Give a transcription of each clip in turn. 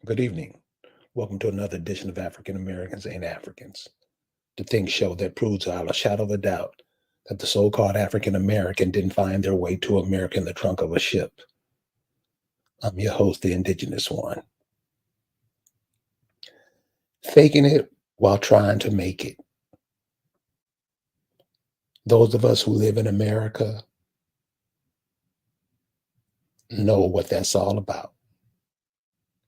Good evening. Welcome to another edition of African Americans Ain't Africans, the Think Show that proves without a shadow of a doubt that the so called African American didn't find their way to America in the trunk of a ship. I'm your host, the Indigenous One, faking it while trying to make it. Those of us who live in America know what that's all about.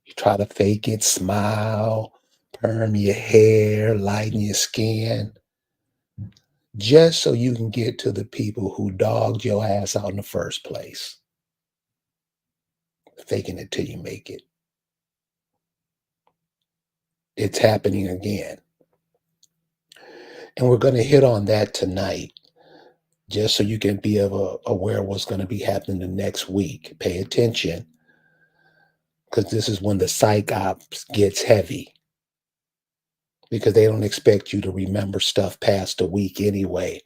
You try to fake it, smile, perm your hair, lighten your skin, just so you can get to the people who dogged your ass out in the first place. Faking it till you make it. It's happening again. And we're going to hit on that tonight, just so you can be aware of what's going to be happening the next week. Pay attention, because this is when the psych ops gets heavy, because they don't expect you to remember stuff past a week anyway.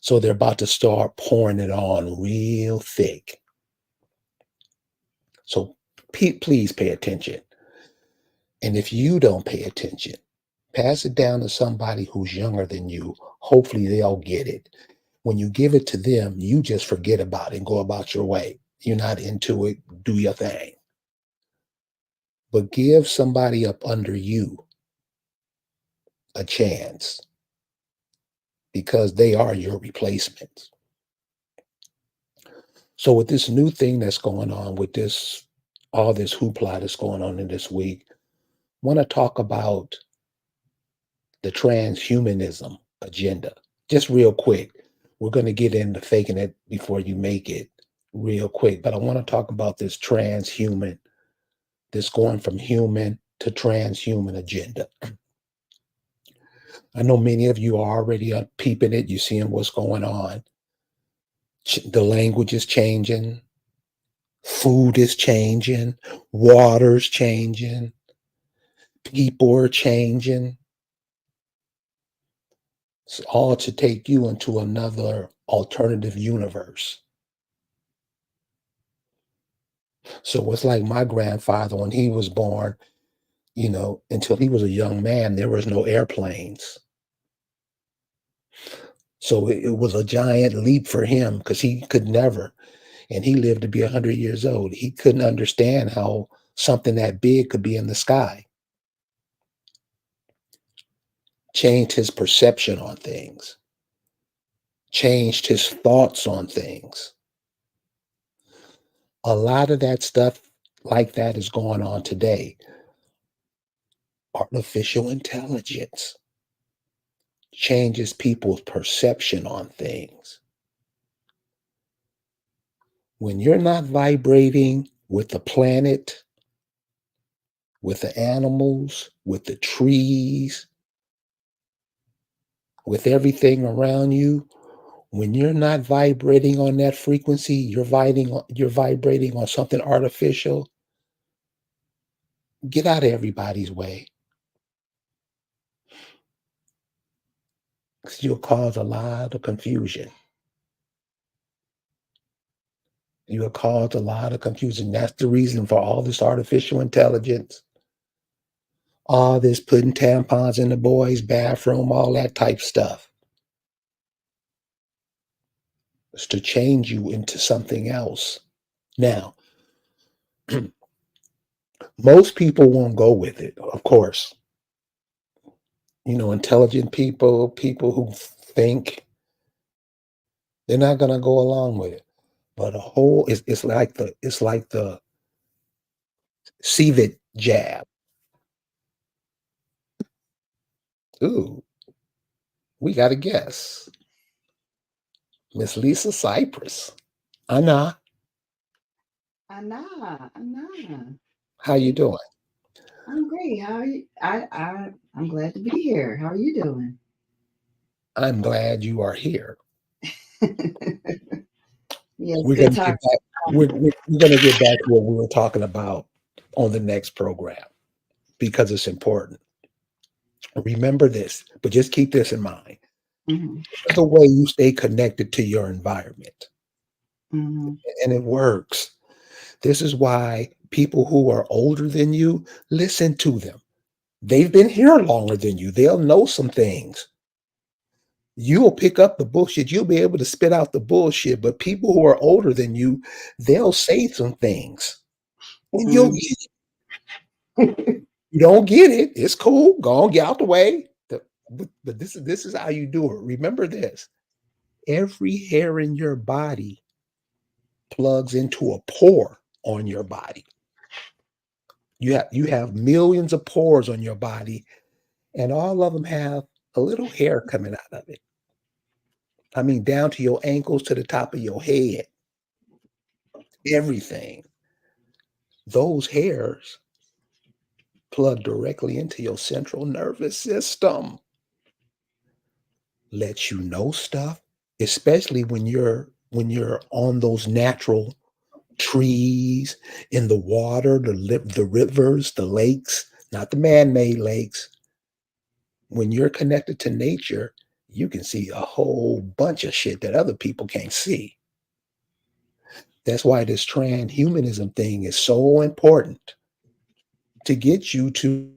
So they're about to start pouring it on real thick. So please pay attention. And if you don't pay attention, pass it down to somebody who's younger than you. Hopefully they'll get it. When you give it to them, you just forget about it and go about your way. You're not into it, do your thing. But give somebody up under you a chance, because they are your replacements. So with this new thing that's going on, with all this hoopla that's going on in this week, I want to talk about the transhumanism agenda. Just real quick. We're going to get into faking it before you make it real quick. But I want to talk about this transhuman, this going from human to transhuman agenda. I know many of you are already peeping it. You're seeing what's going on. The language is changing. Food is changing. Water's changing. People are changing. It's all to take you into another alternative universe. So it's like my grandfather, when he was born, until he was a young man, there was no airplanes. So it was a giant leap for him, because he could never, and he lived to be 100 years old. He couldn't understand how something that big could be in the sky. Changed his perception on things, changed his thoughts on things. A lot of that stuff like that is going on today. Artificial intelligence changes people's perception on things. When you're not vibrating with the planet, with the animals, with the trees, with everything around you, when you're not vibrating on that frequency, you're vibrating on something artificial. Get out of everybody's way, because you'll cause a lot of confusion. You'll cause a lot of confusion. That's the reason for all this artificial intelligence, all this putting tampons in the boys' bathroom, all that type stuff. It's to change you into something else. Now, most people won't go with it, of course. Intelligent people, people who think, they're not going to go along with it. But it's like the CVIT jab. Ooh, we got a guess. Miss Lisa Cypress. Anna, Anna. how you doing? I'm great. How are you? I'm glad to be here. How are you doing? I'm glad you are here. Yes, We're good gonna talk. get back. We're gonna get back to what we were talking about on the next program, because it's important. Remember this, but just keep this in mind. Hmm. This is the way you stay connected to your environment, Hmm. and it works. This is why People who are older than you, listen to them. They've been here longer than you. They'll know some things. You'll pick up the bullshit. You'll be able to spit out the bullshit. But people who are older than you, they'll say some things. And you'll Mm. get you don't get it. It's cool. Go on, get out the way. But this is how you do it. Remember this. Every hair in your body plugs into a pore on your body. You have millions of pores on your body, and all of them have a little hair coming out of it. I mean, down to your ankles to the top of your head, everything. Those hairs plug directly into your central nervous system, let you know stuff, especially when you're on those natural trees, in the water, the rivers, the lakes, not the man-made lakes. When you're connected to nature, you can see a whole bunch of shit that other people can't see. That's why this transhumanism thing is so important to get you to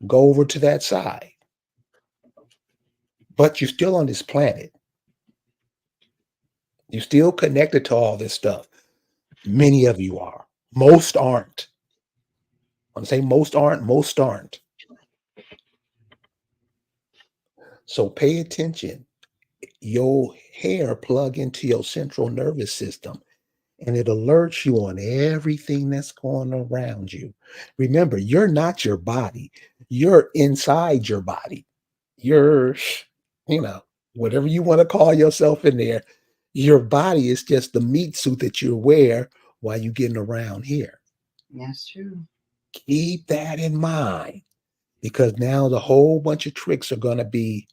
go over to that side. But you're still on this planet. You're still connected to all this stuff. Many of you are. Most aren't. When I say most aren't, most aren't. So pay attention. Your hair plug into your central nervous system and it alerts you on everything that's going around you. Remember, you're not your body. You're inside your body. You're, you know, whatever you want to call yourself in there. Your body is just the meat suit that you wear while you're getting around here. That's true. Keep that in mind because now the whole bunch of tricks are going to be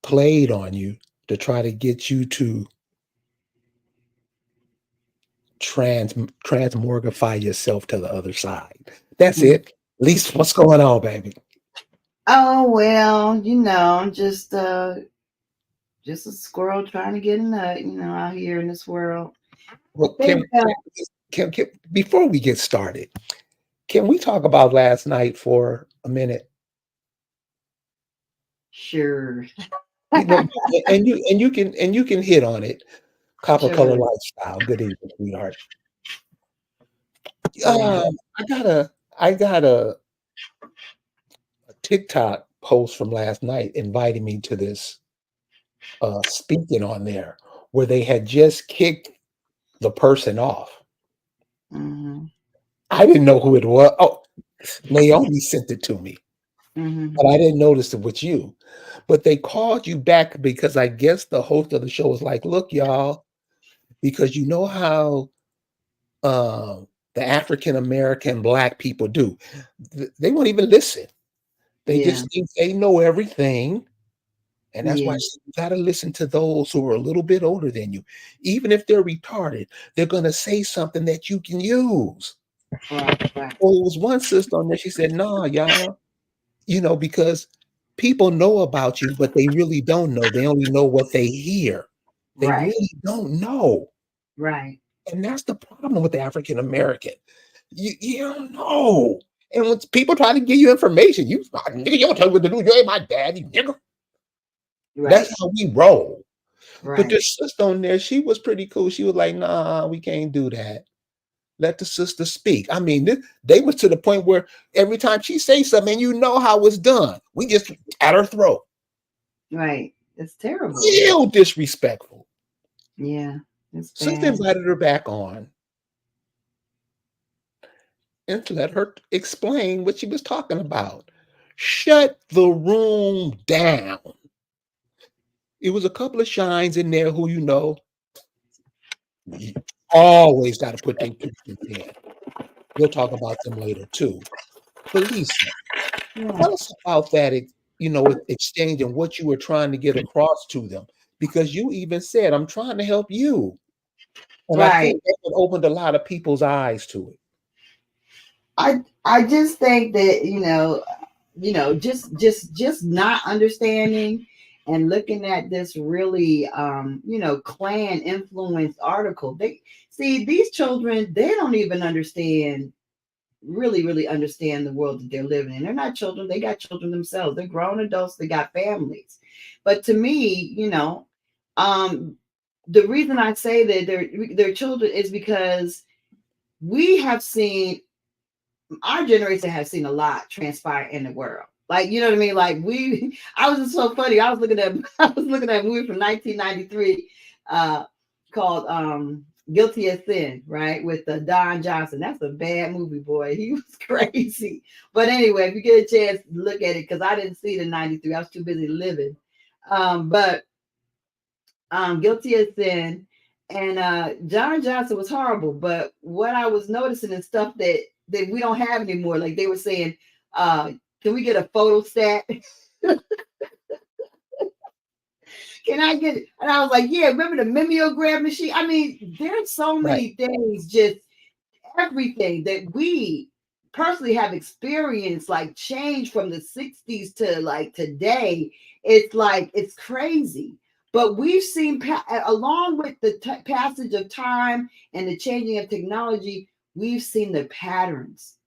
played on you to try to get you to transmorgify yourself to the other side. That's Mm. it. Lisa, what's going on, baby? Oh well, just a squirrel trying to get a nut, out here in this world. I Well, think can before we get started, can we talk about last night for a minute? sure. You know, and you can hit on it. Copper color Sure. lifestyle. Good evening, sweetheart. Yeah. I got a TikTok post from last night inviting me to this speaking on there where they had just kicked the person off. Hmm. I didn't know who it was. Oh, Naomi sent it to me, Hmm. but I didn't notice it was you. But they called you back because I guess the host of the show was like, "Look, y'all, because you know how the African American Black people do. They won't even listen. They Yeah. just think they know everything." And that's why I Yeah. said you got to listen to those who are a little bit older than you. Even if they're retarded, they're going to say something that you can use. Right. Right. Well, it was one sister on there. She said, "Nah, y'all, because people know about you, but they really don't know. They only know what they hear. They Right. really don't know." Right. And that's the problem with the African American. You don't know. And when people try to give you information, nigga, you don't tell me what to do. You ain't my daddy, nigga. That's Right. how we roll. But Right. this sister on there, she was pretty cool. She was like, "Nah, we can't do that. Let the sister speak." I mean, they was to the point where every time she say something, and you know how it's done, we just at her throat. Right. It's terrible. Real disrespectful. Yeah. It's Sister bad. invited her back on and to let her explain what she was talking about. Shut the room down. It was a couple of shines in there who you always got to put their 2 cents in. We'll talk about them later too. But Lisa, Yeah. tell us about that, exchange and what you were trying to get across to them. Because you even said, "I'm trying to help you." And I Right. think that opened a lot of people's eyes to it. I just think that just not understanding and looking at this really, clan influenced article. They see these children, they don't even understand, really understand the world that they're living in. They're not children, they got children themselves. They're grown adults, they got families. But to me, um, the reason I say that they're children is because we have seen, our generation has seen a lot transpire in the world. Like, you know what I mean? Like I was just so funny. I was looking at I was looking at a movie from 1993 called Guilty as Sin, right? With Don Johnson. That's a bad movie, boy. He was crazy. But anyway, if you get a chance, look at it, because I didn't see it in 93. I was too busy living. But Guilty as Sin. And John Johnson was horrible. But what I was noticing is stuff that we don't have anymore. Like they were saying, can we get a photo stat? Can I get it? And I was like, yeah, remember the mimeograph machine? I mean, there's so Right. many things, just everything that we personally have experienced, like change from the 60s to like today. It's like, it's crazy. But we've seen, along with the passage of time and the changing of technology, we've seen the patterns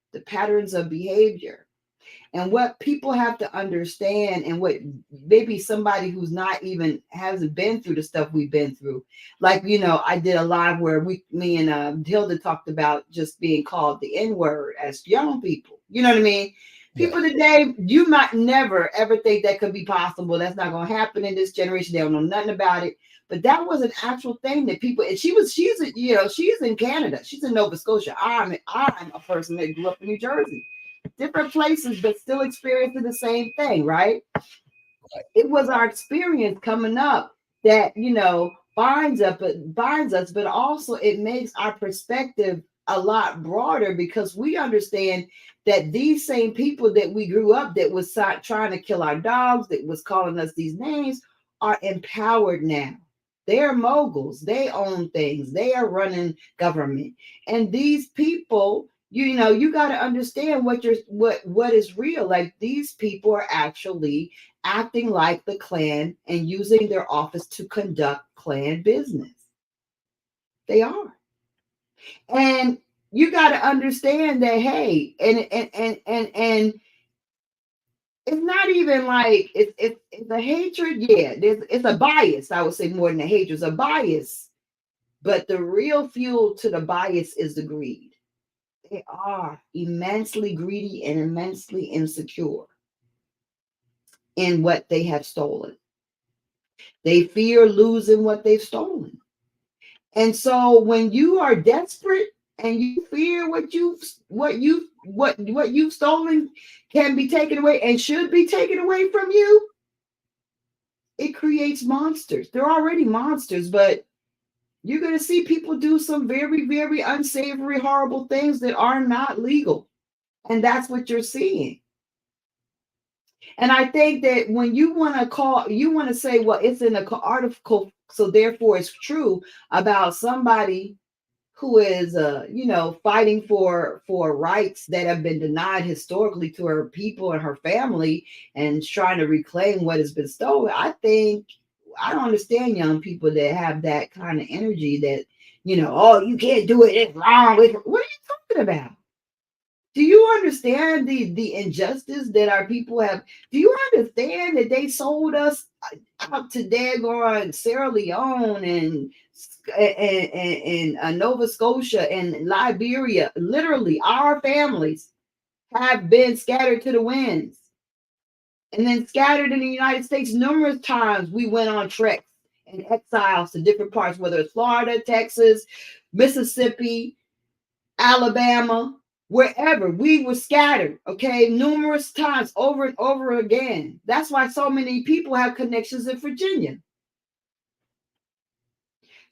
of behavior. And what people have to understand, and what maybe somebody who's not even hasn't been through the stuff we've been through, like, I did a live where me and Hilda talked about just being called the N-word as young people. You know what I mean? People Yes. today, you might never ever think that could be possible. That's not going to happen in this generation. They don't know nothing about it. But that was an actual thing that people, and she's in Canada. She's in Nova Scotia. I'm a person that grew up in New Jersey, different places, but still experiencing the same thing, right? Right. It was our experience coming up that, binds us, but also it makes our perspective a lot broader, because we understand that these same people that we grew up that was trying to kill our dogs, that was calling us these names, are empowered now. They're moguls, they own things, they are running government. And these people, you got to understand what is real. Like, these people are actually acting like the Klan and using their office to conduct Klan business. They are. And you got to understand that, hey, and it's not even like it's a hatred. Yeah, it's a bias. I would say more than a hatred. It's a bias. But the real fuel to the bias is the greed. They are immensely greedy and immensely insecure in what they have stolen. They fear losing what they've stolen. And so when you are desperate and you fear what you've stolen can be taken away and should be taken away from you, it creates monsters. They're already monsters, but you're going to see people do some very, very unsavory, horrible things that are not legal. And that's what you're seeing. And I think that when you want to say, well, it's in the article, so therefore it's true about somebody who is fighting for rights that have been denied historically to her people and her family, and trying to reclaim what has been stolen. I don't understand young people that have that kind of energy, that oh, you can't do it, it's wrong. What are you talking about? Do you understand the injustice that our people have? Do you understand that they sold us out to daggone Sierra Leone and Nova Scotia and Liberia? Literally, our families have been scattered to the winds, and then scattered in the United States numerous times. We went on treks and exiles to different parts, whether it's Florida, Texas, Mississippi, Alabama, wherever. We were scattered, okay, numerous times, over and over again. That's why so many people have connections in Virginia.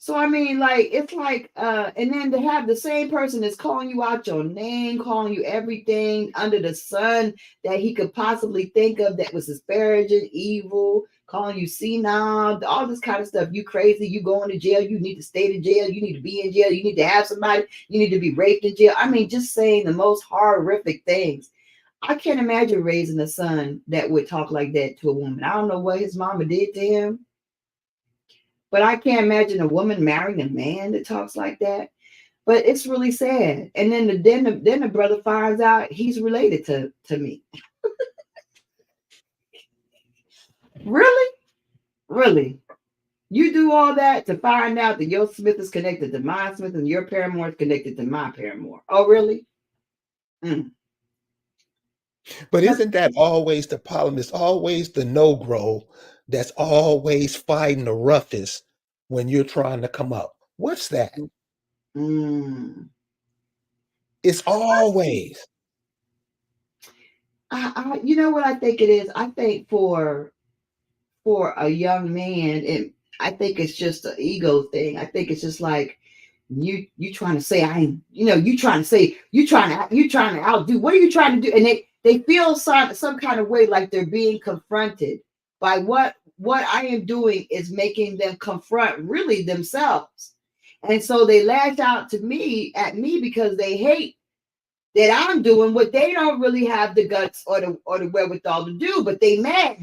So I mean, like, it's like, and then to have the same person that's calling you out your name, calling you everything under the sun that he could possibly think of that was disparaging, evil, calling you senile, all this kind of stuff. You crazy, you going to jail, you need to stay in jail, you need to be in jail, you need to have somebody, you need to be raped in jail. I mean, just saying the most horrific things. I can't imagine raising a son that would talk like that to a woman. I don't know what his mama did to him, but I can't imagine a woman marrying a man that talks like that. But it's really sad. And then the brother finds out he's related to me. Really, really. You do all that to find out that your Smith is connected to my Smith and your paramour is connected to my paramour. Oh, really? Mm. But isn't that always the problem? It's always the no-grow that's always fighting the roughest when you're trying to come up. What's that? Mm. It's always. You know what I think it is? I think for a young man, I think it's just an ego thing. I think it's just like you trying to say I ain't, you trying to say you trying to outdo. What are you trying to do? And they feel some kind of way like they're being confronted by what I am doing is making them confront really themselves. And so they lash out to me at me because they hate that I'm doing what they don't really have the guts or the wherewithal to do, but they mad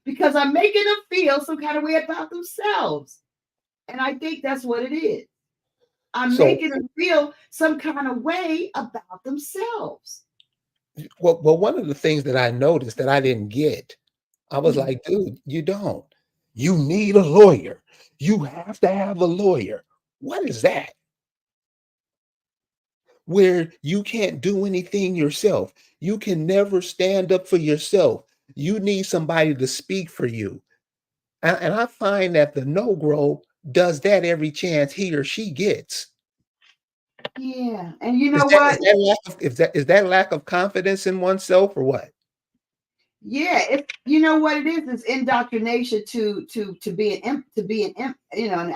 because I'm making them feel some kind of way about themselves. And I think that's what it is. I'm So, making them feel some kind of way about themselves. well, one of the things that I noticed that I didn't get, I was Mm. like, dude, you don't. You need a lawyer. You have to have a lawyer. What is that? Where you can't do anything yourself. You can never stand up for yourself. You need somebody to speak for you. And I find that the no-grow does that every chance he or she gets. Yeah. And you Is know that is what? that lack of is that lack of confidence in oneself or what? Yeah, it's you know what it is. It's indoctrination to be and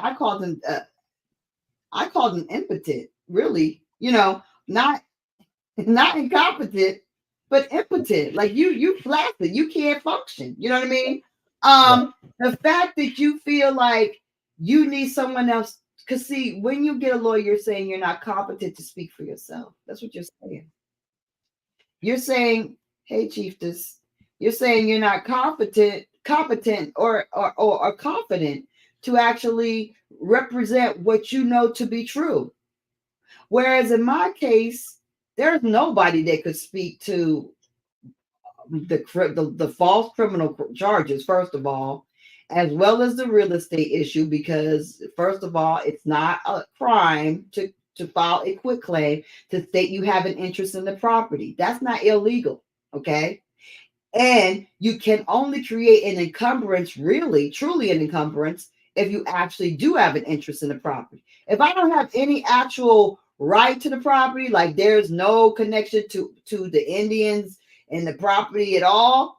I call them impotent, really. Not not incompetent, but impotent. Like you flaccid, you can't function. You know what I mean? Right. The fact that you feel like you need someone else, because see, when you get a lawyer, you're saying you're not competent to speak for yourself. That's what you're saying. You're saying, hey, chiefess, you're saying you're not competent or confident to actually represent what you know to be true. Whereas in my case, there's nobody that could speak to the false criminal charges, first of all, as well as the real estate issue, because first of all, it's not a crime to file a quit claim to state you have an interest in the property. That's not illegal. Okay. And you can only create an encumbrance, really, truly an encumbrance, if you actually do have an interest in the property. If I don't have any actual right to the property, like there's no connection to the Indians and the property at all,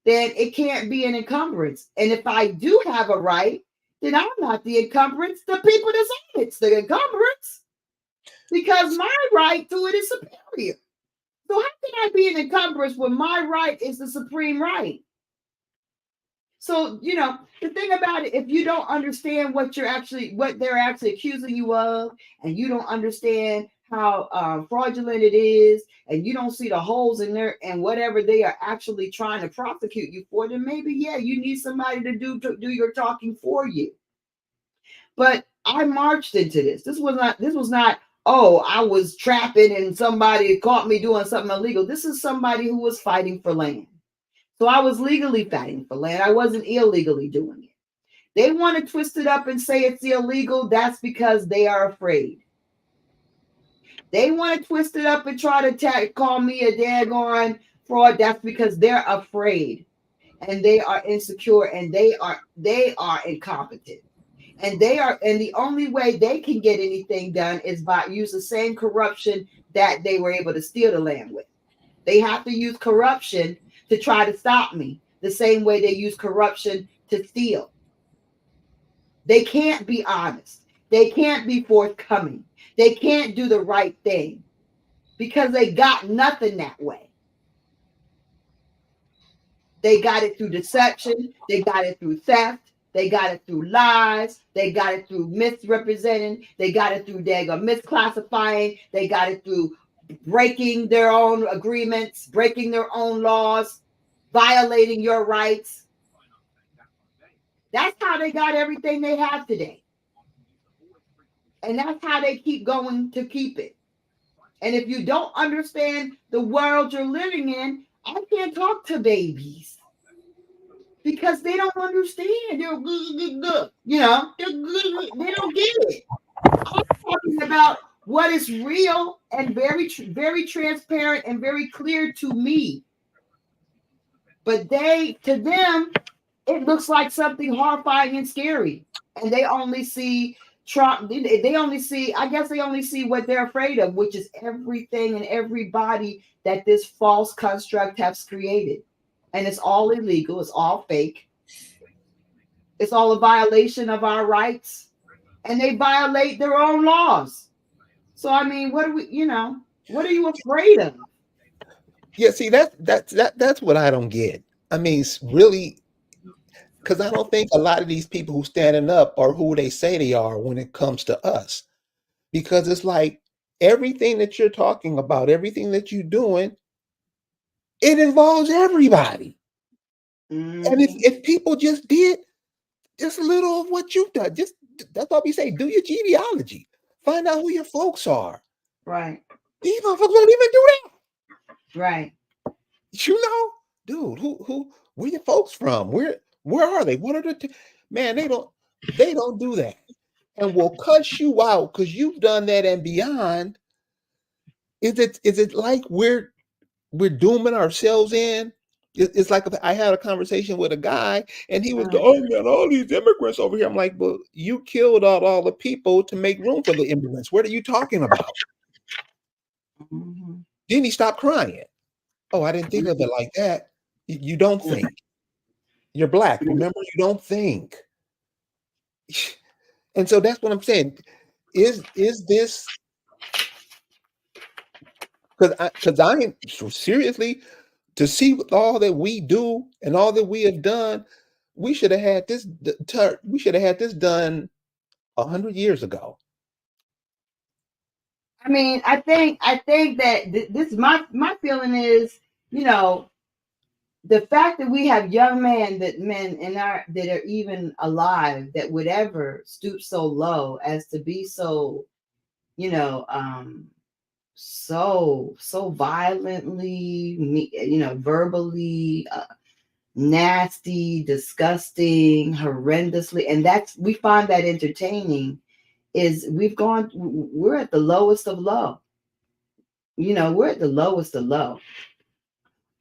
then it can't be an encumbrance. And if I do have a right, then I'm not the encumbrance. The people that's on it's the encumbrance because my right to it is superior. So how can I be an encumbrance when my right is the supreme right? So, the thing about it, if you don't understand what they're actually accusing you of, and you don't understand how fraudulent it is, and you don't see the holes in there and whatever they are actually trying to prosecute you for, then maybe, yeah, you need somebody to do your talking for you. But I marched into this. This was not, oh, I was trapping and somebody caught me doing something illegal. This is somebody who was fighting for land. So I was legally fighting for land. I wasn't illegally doing it. They want to twist it up and say it's illegal. That's because they are afraid. They want to twist it up and try to call me a daggone fraud. That's because they're afraid and they are insecure and they are incompetent. And the only way they can get anything done is by use the same corruption that they were able to steal the land with. They have to use corruption to try to stop me, the same way they use corruption to steal. They can't be honest. They can't be forthcoming. They can't do the right thing because they got nothing that way. They got it through deception. They got it through theft. They got it through lies. They got it through misrepresenting. They got it through misclassifying. They got it through breaking their own agreements, breaking their own laws, violating your rights. That's how they got everything they have today. And that's how they keep going to keep it. And if you don't understand the world you're living in, I can't talk to babies because they don't understand. They're good, you know, they don't get it. I'm talking about what is real and very transparent and very clear to me. But to them, it looks like something horrifying and scary. And they only see Trump. They only see, I guess they only see what they're afraid of, which is everything and everybody that this false construct has created. And it's all illegal. It's all fake. It's all a violation of our rights. And they violate their own laws. So, I mean, what what are you afraid of? Yeah, see that's what I don't get. I mean, really, because I don't think a lot of these people who standing up are who they say they are when it comes to us. Because it's like everything that you're talking about, everything that you're doing, it involves everybody. And Mm-hmm. if people just did just a little of what you've done, just that's what we say, do your genealogy. Find out who your folks are. Right. These motherfuckers don't even do that. Right. You know, dude, where your folks from? Where are they? What are man? They don't do that, and will cuss you out because you've done that and beyond. Is it like we're dooming ourselves in? It's like I had a conversation with a guy, and he was going, "Oh man, all these immigrants over here." I'm like, "Well, you killed all the people to make room for the immigrants. What are you talking about?" Mm-hmm. Then he stopped crying. Oh, I didn't think of it like that. You don't think. You're black. Remember, you don't think. And so that's what I'm saying. Is this because I am so seriously to see with all that we do and all that we have done, we should have had this done 100 years ago. I mean, I think that this my feeling is, you know, the fact that we have young men in our that are even alive that would ever stoop so low as to be so, you know, so violently, verbally nasty, disgusting, horrendously, and we find that entertaining. Is we're at the lowest of low. We're at the lowest of low.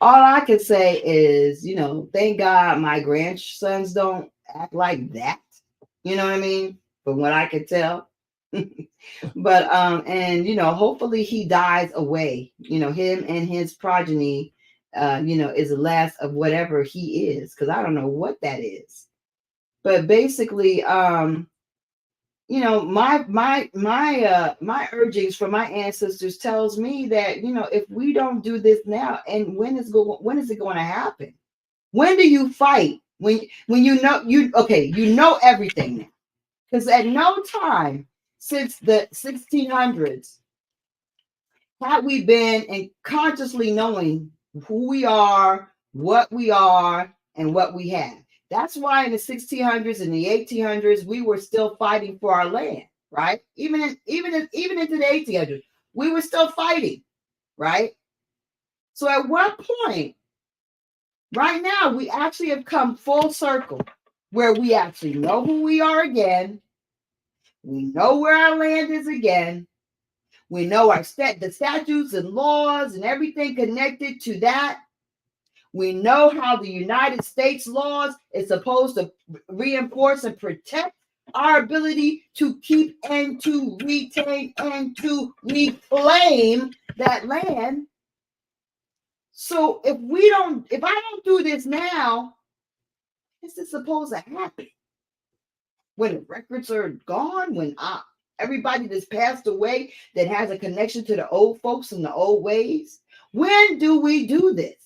All I can say is, thank God my grandsons don't act like that. You know what I mean? From what I could tell. But and hopefully he dies away. Him and his progeny, is the last of whatever he is, because I don't know what that is. But basically, my urgings from my ancestors tells me that, if we don't do this now, and when is it going to happen? When do you fight? When you know everything now, because at no time since the 1600s had we been in consciously knowing who we are, and what we have. That's why in the 1600s and the 1800s we were still fighting for our land, right? Even into the 1800s, we were still fighting, right? So at what point, right now, we actually have come full circle where we actually know who we are again. We know where our land is again. We know the statutes and laws and everything connected to that. We know how the United States laws is supposed to reinforce and protect our ability to keep and to retain and to reclaim that land. So if I don't do this now, this is supposed to happen when the records are gone, when everybody that's passed away that has a connection to the old folks and the old ways. When do we do this?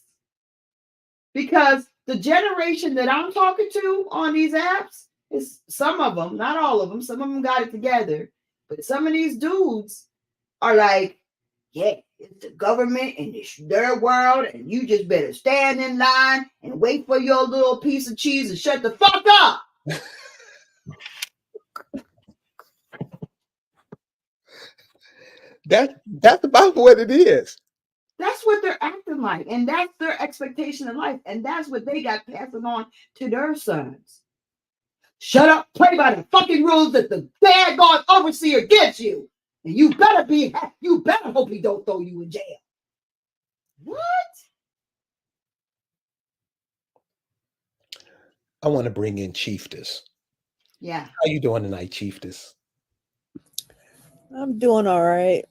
Because the generation that I'm talking to on these apps is, some of them, not all of them, some of them got it together, but some of these dudes are like, yeah, It's the government and it's their world, and you just better stand in line and wait for your little piece of cheese and shut the fuck up. That's about what it is. That's what they're acting like, and that's their expectation of life, and that's what they got passing on to their sons. Shut up, play by the fucking rules that the daggone overseer gives you, and you better hope he don't throw you in jail. What? I want to bring in Chiefess. Yeah. How you doing tonight, Chiefess? I'm doing all right.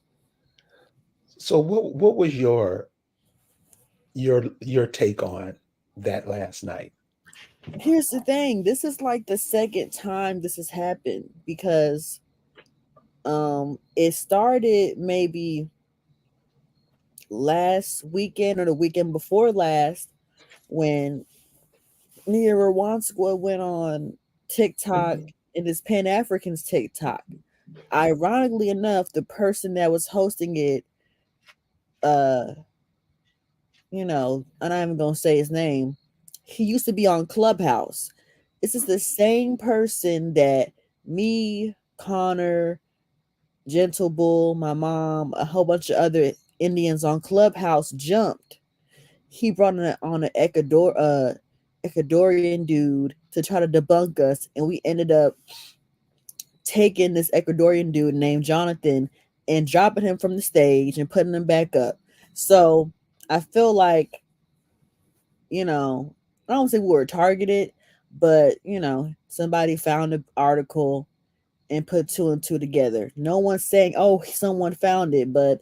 So what was your take on that last night? Here's the thing. This is like the second time this has happened because it started maybe last weekend or the weekend before last when Nia Rwanskwa went on TikTok and this Pan Africans TikTok. Ironically enough, the person that was hosting it, uh, I'm not even gonna say his name. He used to be on Clubhouse. This is the same person that me, Connor, Gentle Bull, my mom, a whole bunch of other Indians on Clubhouse jumped. He brought on an Ecuadorian dude to try to debunk us, and we ended up taking this Ecuadorian dude named Jonathan and dropping him from the stage and putting him back up. So I feel like, I don't say we were targeted, but somebody found an article and put two and two together. No one's saying, oh, someone found it, but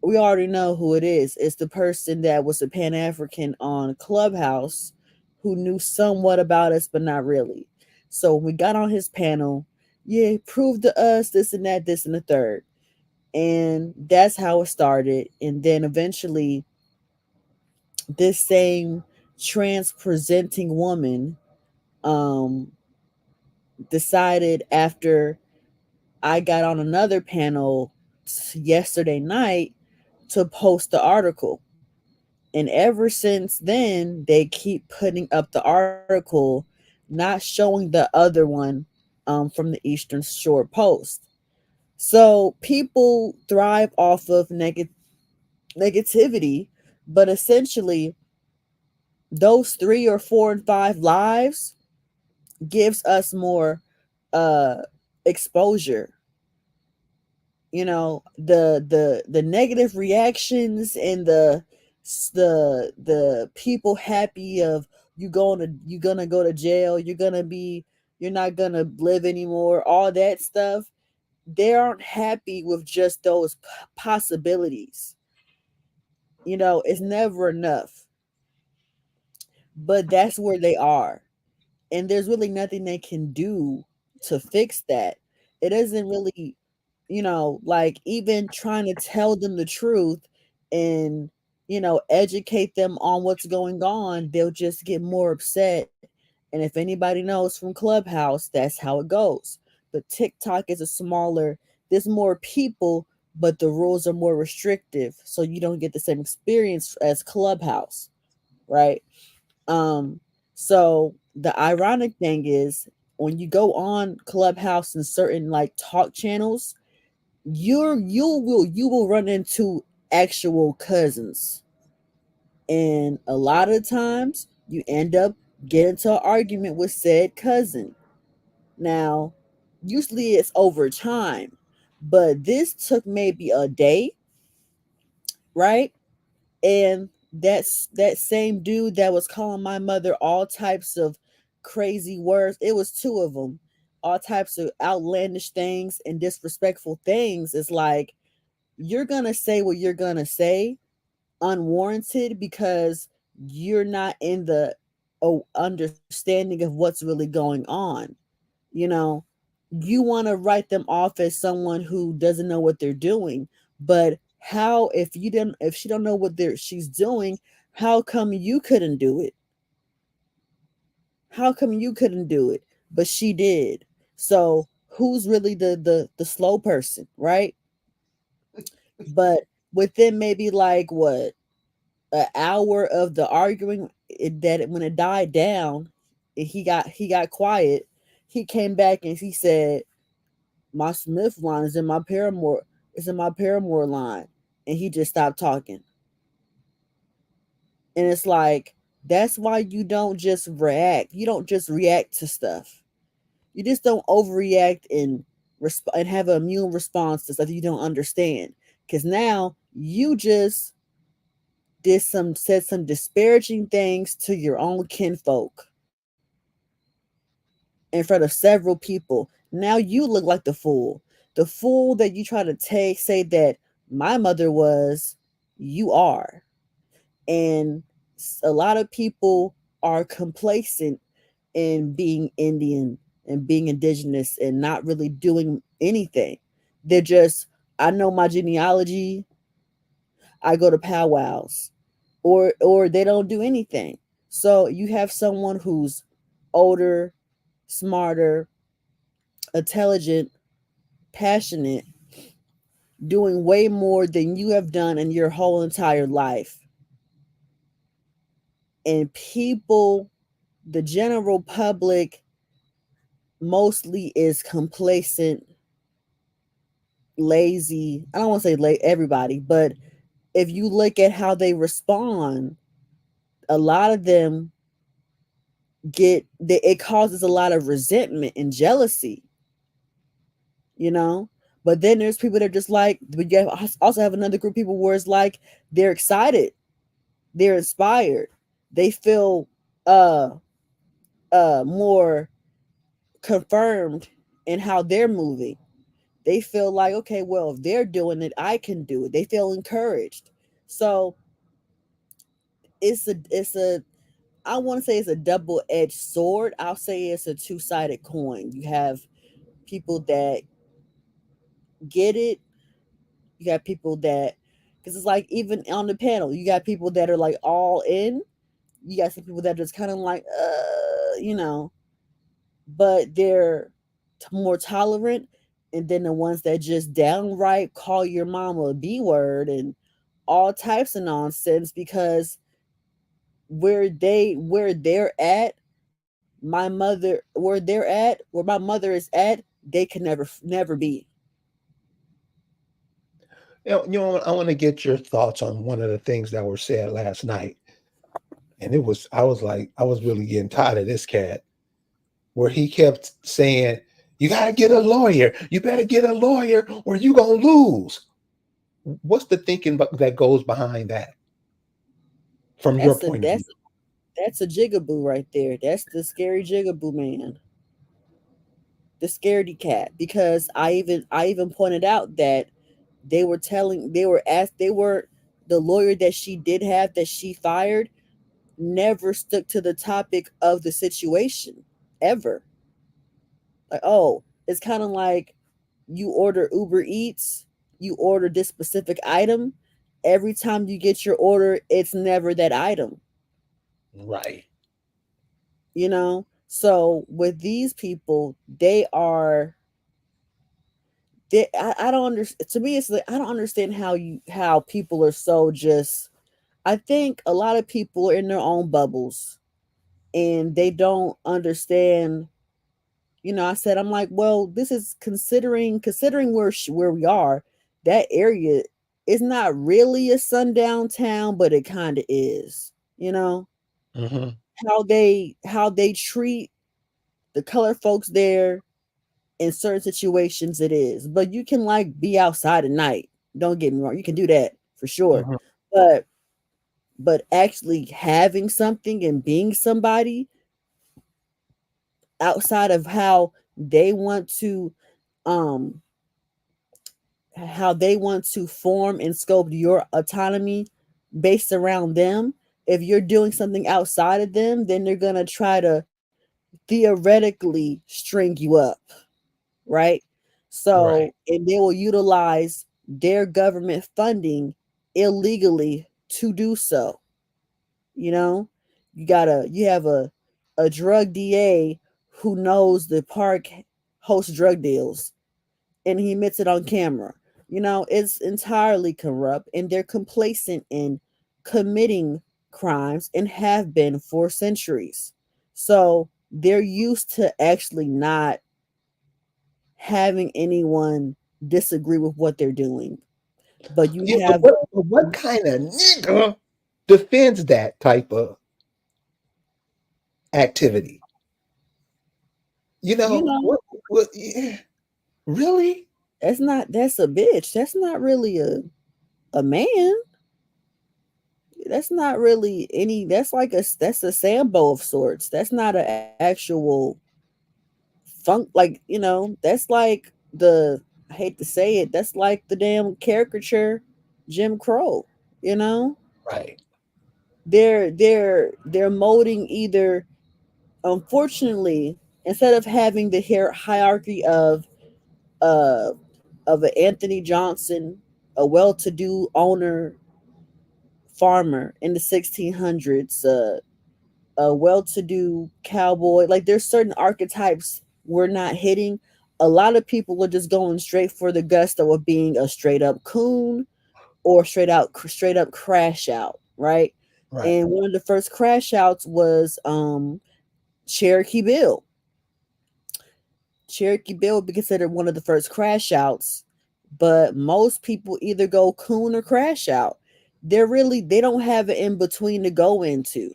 we already know who it is. It's the person that was a Pan African on Clubhouse who knew somewhat about us, but not really. So we got on his panel. Yeah, prove to us this and that, this and the third. And that's how it started. And then eventually, this same trans presenting woman um, decided after I got on another panel yesterday night to post the article. And ever since then, they keep putting up the article, not showing the other one from the Eastern Shore Post. So people thrive off of negativity, but essentially, those 3 or 4 and 5 lives gives us more uh exposure. The negative reactions and the people happy of you're gonna go to jail, you're not gonna live anymore, all that stuff. They aren't happy with just those possibilities. It's never enough, but that's where they are, and there's really nothing they can do to fix that. It doesn't really, like even trying to tell them the truth and educate them on what's going on, they'll just get more upset. And if anybody knows from Clubhouse, that's how it goes. But TikTok is a smaller, there's more people, but the rules are more restrictive, so you don't get the same experience as Clubhouse, right? um so the ironic thing is, when you go on Clubhouse and certain like talk channels, you will run into actual cousins, and a lot of times you end up getting into an argument with said cousin. Now, usually it's over time, but this took maybe a day, right? And that same dude that was calling my mother all types of crazy words, it was two of them, all types of outlandish things and disrespectful things. It's like, you're gonna say what you're gonna say unwarranted because you're not in the understanding of what's really going on. you know you want to write them off as someone who doesn't know what they're doing, but how, if she don't know what she's doing, how come you couldn't do it? How come you couldn't do it but she did? So who's really the slow person, right? But within maybe like what, an hour of the arguing, when it died down, he got quiet. He came back and he said, "My Smith line is in my Paramore. It's in my Paramore line," and he just stopped talking. And it's like, that's why you don't just react. You don't just react to stuff. You just don't overreact and have an immune response to stuff you don't understand. Because now you just said some disparaging things to your own kinfolk in front of several people. Now you look like the fool that you try to say that my mother was. You are, and a lot of people are complacent in being Indian and being indigenous and not really doing anything. They're just, I know my genealogy, I go to powwows, or they don't do anything. So you have someone who's older, smarter, intelligent, passionate, doing way more than you have done in your whole entire life. And people, the general public, mostly is complacent, lazy. I don't want to say everybody, but if you look at how they respond, a lot of them it causes a lot of resentment and jealousy, you know. But then there's people that are just like, but you also have another group of people where it's like they're excited, they're inspired, they feel uh more confirmed in how they're moving. They feel like, okay, well, if they're doing it, I can do it. They feel encouraged. So it's a I want to say it's a double-edged sword. I'll say it's a two-sided coin. You have people that get it. You got people that, because it's like, even on the panel, you got people that are like all in. You got some people that are just kind of like, but they're more tolerant. And then the ones that just downright call your mama a B word and all types of nonsense, because where they're at, where my mother is at, they can never be. I want to get your thoughts on one of the things that were said last night. And I was like, I was really getting tired of this cat, where he kept saying, "You got to get a lawyer. You better get a lawyer or you going to lose." What's the thinking that goes behind that from your That's a point of view? that's that's a jigaboo right there. That's the scary jigaboo man, the scaredy cat. Because I even pointed out that they were the lawyer that she did have, that she fired, never stuck to the topic of the situation ever. Like, oh, it's kind of like you order Uber Eats, you order this specific item. Every time you get your order, it's never that item, Right. you know? So with these people, I don't understand. To me, it's like, I don't understand how people are so just. I think a lot of people are in their own bubbles and they don't understand. I said, I'm like, well, this is considering where we are. That area is not really a sundown town, but it kind of is. Hmm. How they treat the color folks there in certain situations, it is. But you can like be outside at night. Don't get me wrong, you can do that for sure. Hmm. But actually having something and being somebody outside of they want to um how they want to form and scope your autonomy based around them. If you're doing something outside of them, then they're going to try to theoretically string you up, right? Right. So, and they will utilize their government funding illegally to do so. You know, you have a drug DA who knows the park hosts drug deals, and he admits it on camera. It's entirely corrupt, and they're complacent in committing crimes and have been for centuries. So they're used to actually not having anyone disagree with what they're doing. But you Yeah, have, but what kind of nigga defends that type of activity? you know, What yeah, really? that's a bitch. That's not really a man. That's not really any, that's a Sambo of sorts. That's not an actual funk, that's like the, I hate to say it, that's like the damn caricature Jim Crow, you know? Right, They're molding either, unfortunately, instead of having the hierarchy uh of an Anthony Johnson, a well-to-do owner farmer in the 1600s, a well-to-do cowboy. Like, there's certain archetypes we're not hitting. A lot of people are just going straight for the gusto of being a straight up coon or straight up crash out, right? right, And one of the first crash outs was Cherokee Bill. Cherokee Bill would be considered one of the first crash outs, but most people either go coon or crash out. They don't have an in between to go into,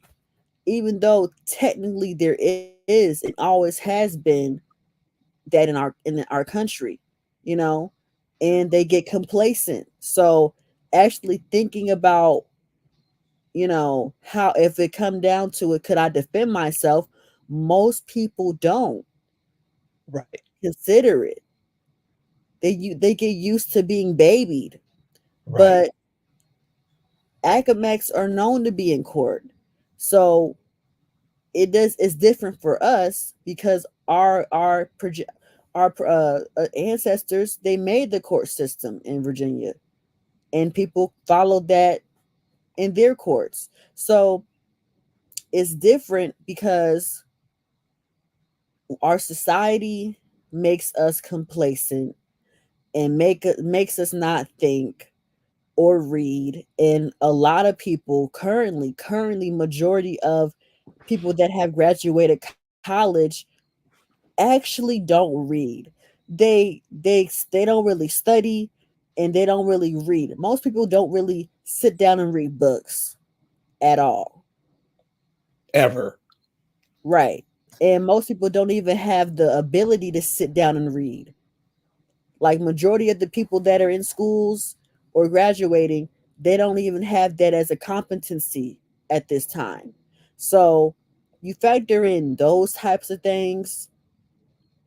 even though technically there is and always has been that in our country, you know, and they get complacent. So actually thinking about, how, if it come down to it, could I defend myself? Most people don't right, consider it. They get used to being babied, right. but academics are known to be in court. So it's different for us because our ancestors, they made the court system in Virginia, and people followed that in their courts. So it's different because our society makes us complacent and makes us not think or read. And a lot of people currently majority of people that have graduated college actually don't read. They don't really study, and they don't really read. Most people don't really sit down and read books at all. Ever. Right. And most people don't even have the ability to sit down and read. Like, majority of the people that are in schools or graduating, they don't even have that as a competency at this time. So you factor in those types of things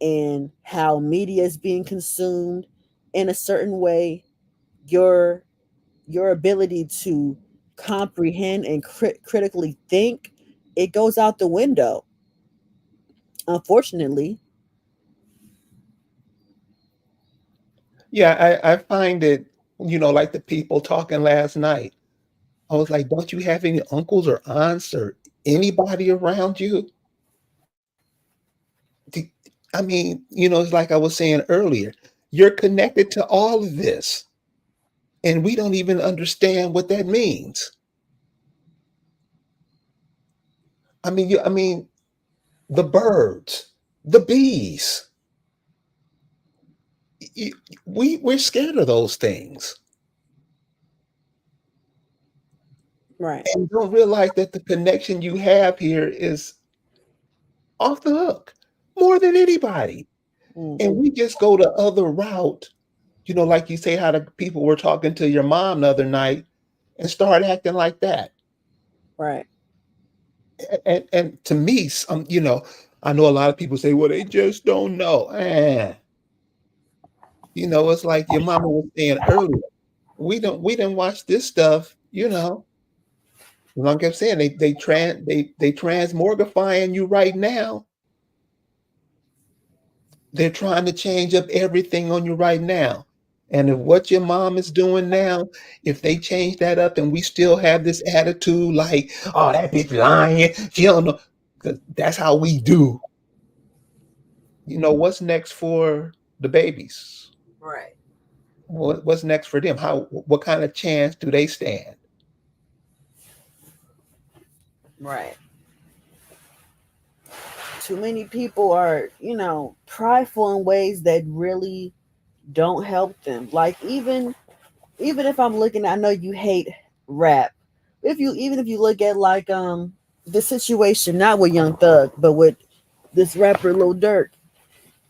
and how media is being consumed in a certain way, your your ability to comprehend and critically think, it goes out the window, unfortunately. Yeah, I find it, like the people talking last night. I was like, don't you have any uncles or aunts or anybody around you? Do- I mean, it's like I was saying earlier, you're connected to all of this, and we don't even understand what that means. I mean, the birds, the bees, y- we're scared of those things Right. and don't realize that the connection you have here is off the hook more than anybody. And Hmm. we just go the other route, like you say, how the people were talking to your mom the other night and start acting like that. Right. And to me, I know a lot of people say, well, they just don't know. It's like your mama was saying earlier. We didn't watch this stuff, like I'm saying, they transmorgifying you right now. They're trying to change up everything on you right now. And if what your mom is doing now, if they change that up and we still have this attitude like, oh, that bitch lying, she don't know, 'cause that's how we do. What's next for the babies? Right. What's next for them? What kind of chance do they stand? Right. Too many people are, prideful in ways that really don't help them. Like even if I'm looking, I know you hate rap. If you even if you look at like the situation not with Young Thug, but with this rapper Lil Durk,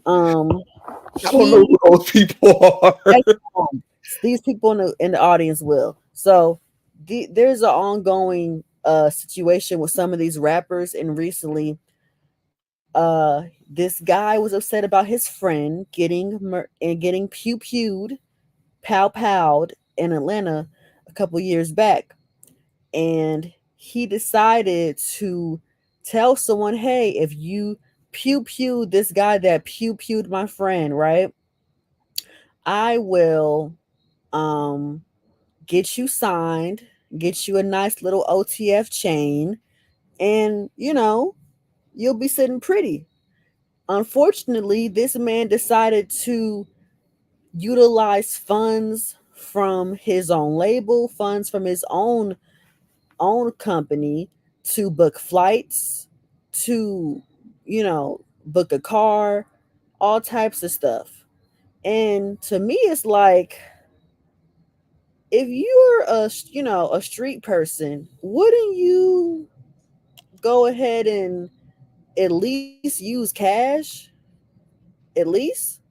um I don't know he who those people are. these people in the audience will. So there's an ongoing situation with some of these rappers, and recently this guy was upset about his friend getting pew-pewed, pow-powed in Atlanta a couple years back, and he decided to tell someone, hey, if you pew this guy that pew-pewed my friend, right, I will um get you signed, get you a nice little OTF chain, and you'll be sitting pretty. Unfortunately, this man decided to utilize funds from his own label, funds from his own company, to book flights, to book a car, all types of stuff. And to me it's like, if you're a street person, wouldn't you go ahead and at least use cash? At least,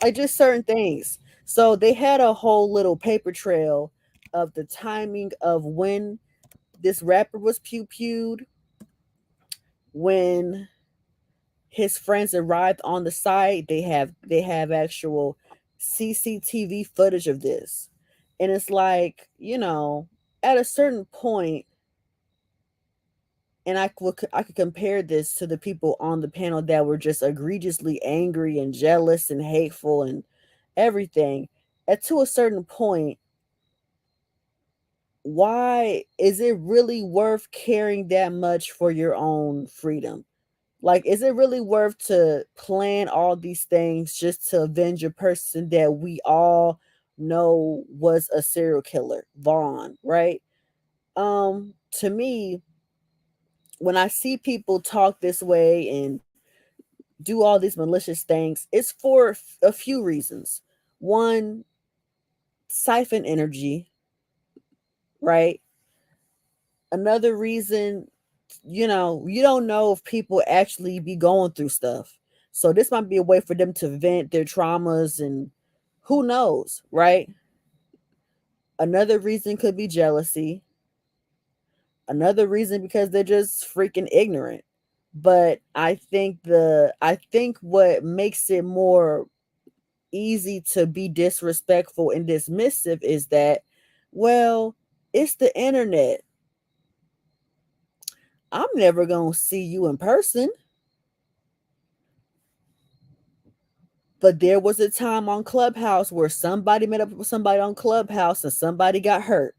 like, just certain things. So they had a whole little paper trail of the timing of when this rapper was pew-pewed, when his friends arrived on the site. They have actual CCTV footage of this. And it's like, at a certain point, and I could compare this to the people on the panel that were just egregiously angry and jealous and hateful and everything. At to a certain point, why is it really worth caring that much for your own freedom? Like, is it really worth to plan all these things just to avenge a person that we all know was a serial killer, Vaughn, right? To me, when I see people talk this way and do all these malicious things, it's for a few reasons. One, siphon energy, right? Another reason, you don't know if people actually be going through stuff. So this might be a way for them to vent their traumas, and who knows, right? Another reason could be jealousy. Another reason because they're just freaking ignorant. But I think what makes it more easy to be disrespectful and dismissive is that, well, it's the internet. I'm never going to see you in person. But there was a time on Clubhouse where somebody met up with somebody on Clubhouse and somebody got hurt.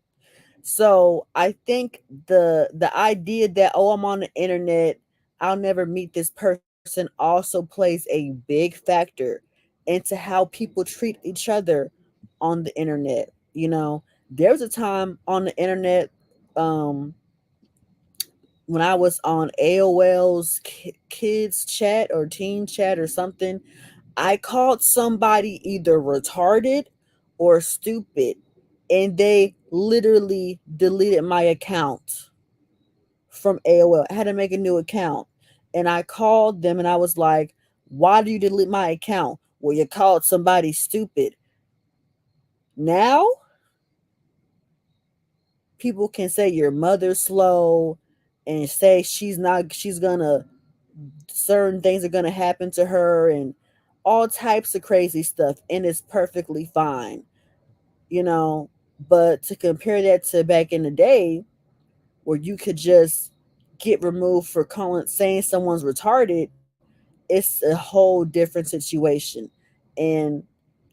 So I think the idea that, oh, I'm on the internet, I'll never meet this person, also plays a big factor into how people treat each other on the internet. There was a time on the internet, um when I was on AOL's kids chat or teen chat or something, I called somebody either retarded or stupid, and they literally deleted my account from AOL. I had to make a new account. And I called them and I was like, why do you delete my account? Well, you called somebody stupid. Now, people can say your mother's slow and say she's gonna, certain things are gonna happen to her and all types of crazy stuff. And it's perfectly fine, you know. But to compare that to back in the day where you could just get removed for saying someone's retarded, it's a whole different situation. And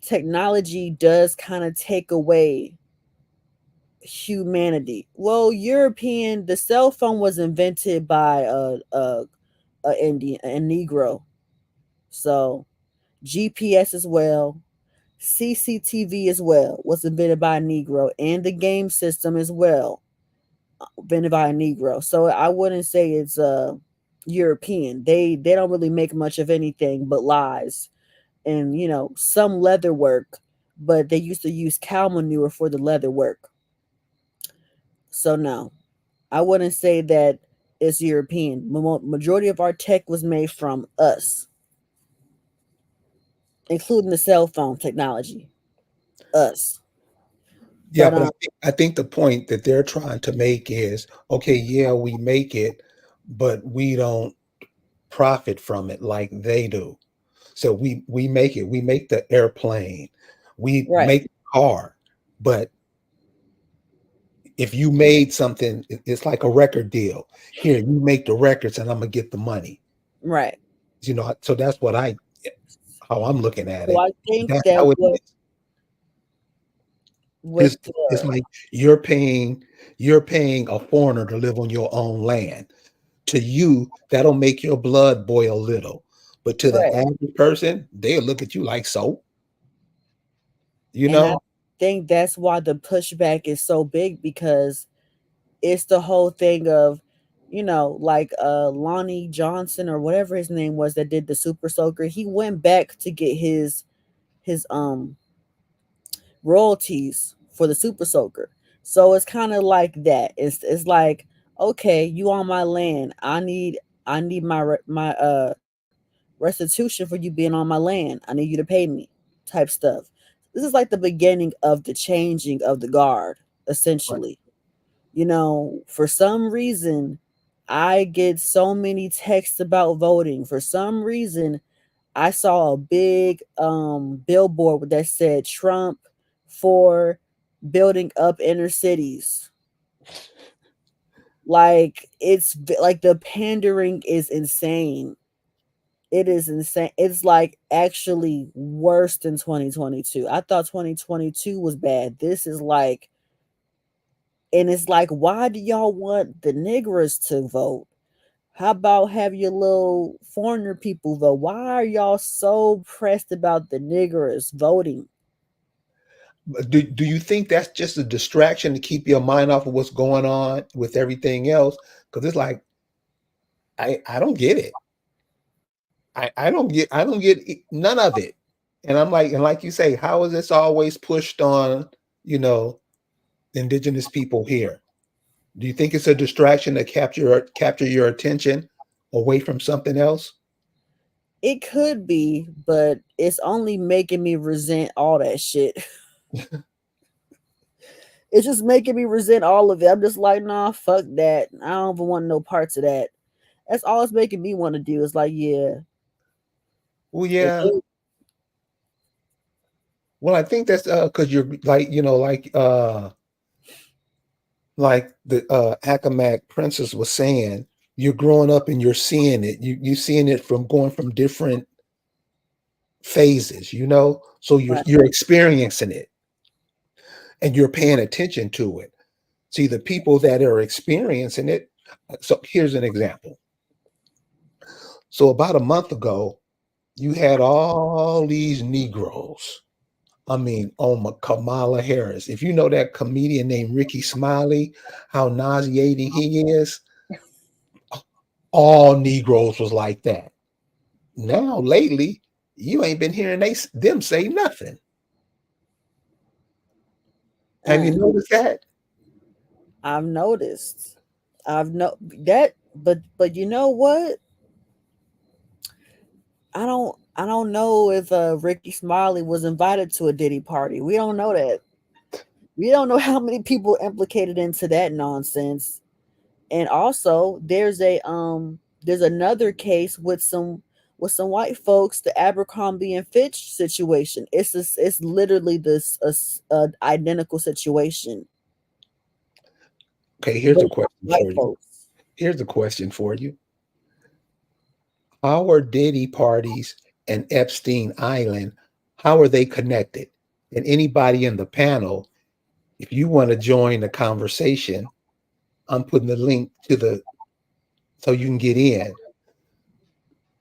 technology does kind of take away humanity. Well, the cell phone was invented by a Indian, a Negro. So GPS as well. CCTV as well was invented by a Negro, and the game system as well invented by a Negro. So I wouldn't say it's European. They don't really make much of anything but lies and some leather work, but they used to use cow manure for the leather work. So no, I wouldn't say that it's European. Majority of our tech was made from us, including the cell phone technology. Us. Yeah, But but I think the point that they're trying to make is, okay, yeah, we make it, but we don't profit from it like they do. So we make it. We make the airplane. We right, make the car. But if you made something, it's like a record deal. Here, you make the records, and I'm gonna get the money. right. So that's how I'm looking at So it. I think That's that how it what is. with It's like you're paying a foreigner to live on your own land. To you, that'll make your blood boil a little. But to the right, average person, they'll look at you like so, you and I know? think that's why the pushback is so big because it's the whole thing of like Lonnie Johnson or whatever his name was that did the Super Soaker. He went back to get his royalties for the Super Soaker. So it's kind of like that. It's like, okay, you on my land. I need my restitution for you being on my land. I need you to pay me, type stuff. This is like the beginning of the changing of the guard, Right. essentially. For some reason, I get so many texts about voting. For some reason, I saw a big billboard that said Trump for building up inner cities. Like like the pandering is insane. It is insane. It's like actually worse than 2022. I thought 2022 was bad. This is like, and it's like, why do y'all want the niggers to vote? How about have your little foreigner people vote? Why are y'all so pressed about the niggers voting? But do you think that's just a distraction to keep your mind off of what's going on with everything else? Because it's like I don't get it. I don't get none of it. And like you say, how is this always pushed on, you know, indigenous people here? Do you think it's a distraction to capture your attention away from something else? It could be, but it's only making me resent all that shit. It's just making me resent all of it. I'm just like, nah, fuck that. I don't even want no parts of that. That's all it's making me want to do. It's like, yeah. Well, If yeah. they- Well, I think that's because you're like, like the Accomack princess was saying, you're growing up and you're seeing it. You seeing it from going from different phases, so you're right. you're experiencing it and you're paying attention to it. See, the people that are experiencing it. So here's an example. So about a month ago, you had all these Negroes. I mean, oh my, Kamala Harris. If you know that comedian named Ricky Smiley, how nauseating he is, all Negroes was like that. Now, lately, you ain't been hearing them say nothing. Have you Uh, noticed that? I've noticed. I've no that, but you know what? I don't know if Ricky Smiley was invited to a Diddy party. We don't know that. We don't know how many people implicated into that nonsense. And also there's another case with some white folks, the Abercrombie and Fitch situation. It's literally this identical situation, Okay, but it's white folks. Here's a question for you. How are Diddy parties and Epstein Island, how are they connected? And anybody in the panel, if you want to join the conversation, I'm putting the link so you can get in,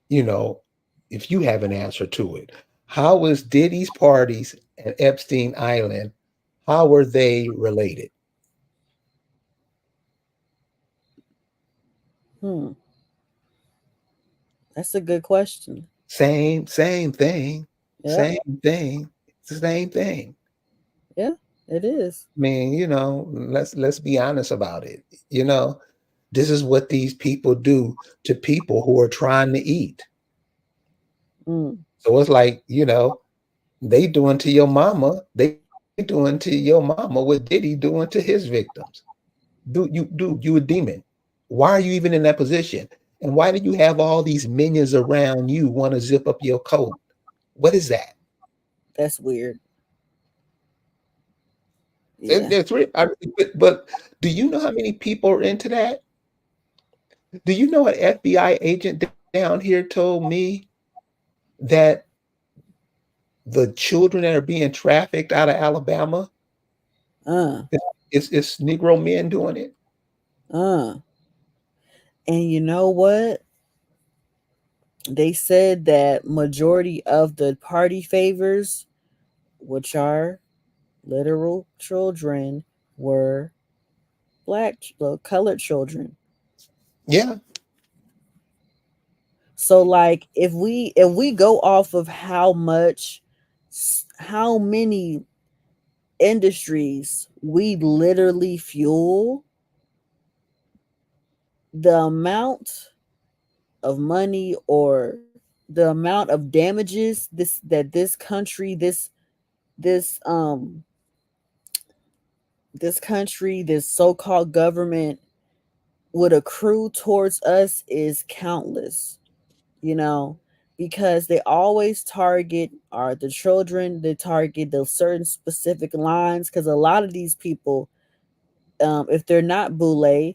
you know, if you have an answer to it. How is Diddy's parties and Epstein Island, how were they related? Hmm. That's a good question. Same thing, Yep. it's the same thing. Yeah, it is. I mean, let's be honest about it. You know, this is what these people do to people who are trying to eat. Mm, So it's like, they doing to your mama, they doing to your mama what Diddy doing to his victims. You a demon. Why are you even in that position? And why do you have all these minions around you want to zip up your coat? What is that? that's weird. Yeah. That's right. But do you know how many people are into that? Do you know an FBI agent down here told me that the children that are being trafficked out of Alabama, Uh, it's Negro men doing it? uh. And you know what? They said that majority of the party favors, which are literal children, were colored children. Yeah, So like if we go off of how many industries we literally fuel, the amount of money or the amount of damages this country this this country this so-called government would accrue towards us is countless, you know, because they always target are the children, they target the certain specific lines because a lot of these people, if they're not Boule,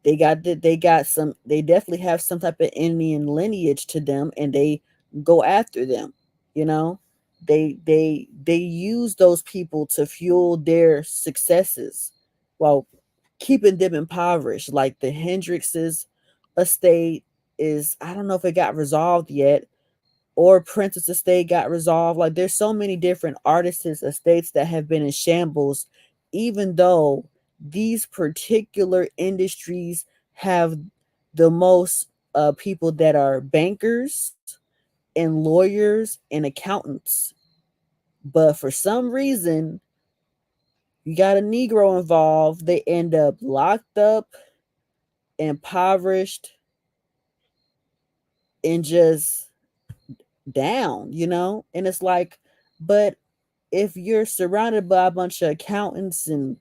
they definitely have some type of Indian lineage to them and they go after them, you know. They use those people to fuel their successes while keeping them impoverished. Like the Hendrix's estate is, I don't know if it got resolved yet, or Princess Estate got resolved. Like there's so many different artists' estates that have been in shambles, even though these particular industries have the most people that are bankers and lawyers and accountants. But for some reason, you got a Negro involved, they end up locked up, impoverished, and just down, you know? And it's like, but if you're surrounded by a bunch of accountants and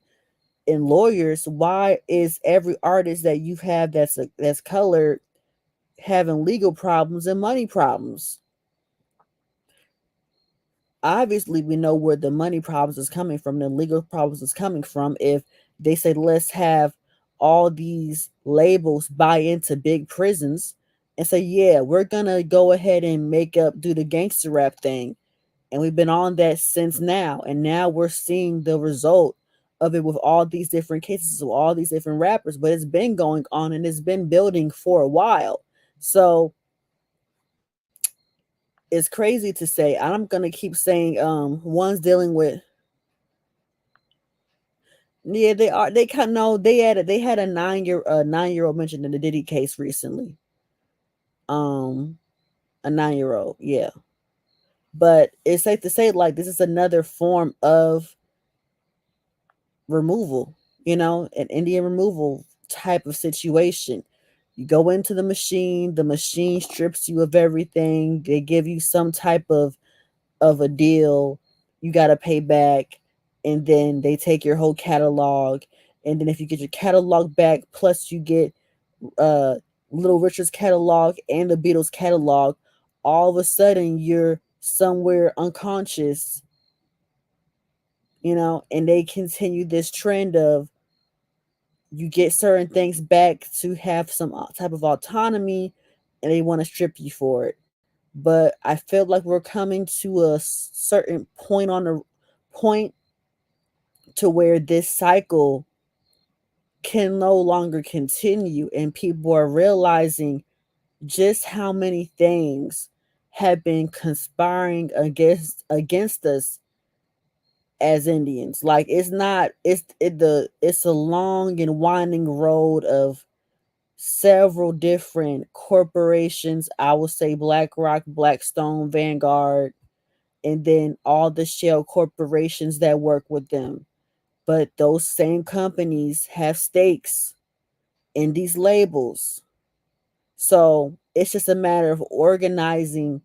lawyers, why is every artist that you have that's colored having legal problems and money problems? Obviously, we know where the money problems is coming from, the legal problems is coming from. If they say let's have all these labels buy into big prisons and say, yeah, we're gonna go ahead and do the gangster rap thing, and we've been on that since now, and now we're seeing the result of it with all these different cases of all these different rappers, but it's been going on and it's been building for a while. So it's crazy to say. I'm gonna keep saying one's dealing with, yeah, they are, they kind of know they had a 9-year old mentioned in the Diddy case recently. um a 9-year old, yeah. But it's safe to say like this is another form of removal, an Indian removal type of situation. You go into the machine strips you of everything. They give you some type of a deal. You got to pay back, and then they take your whole catalog. And then if you get your catalog back, plus you get uh Little Richard's catalog and the Beatles catalog, all of a sudden you're somewhere unconscious, and they continue this trend of you get certain things back to have some type of autonomy, and they want to strip you for it. But I feel like we're coming to a certain point to where this cycle can no longer continue, and people are realizing just how many things have been conspiring against us as Indians. Like it's not it's a long and winding road of several different corporations. I would say BlackRock, Blackstone, Vanguard, and then all the shell corporations that work with them. But those same companies have stakes in these labels. So it's just a matter of organizing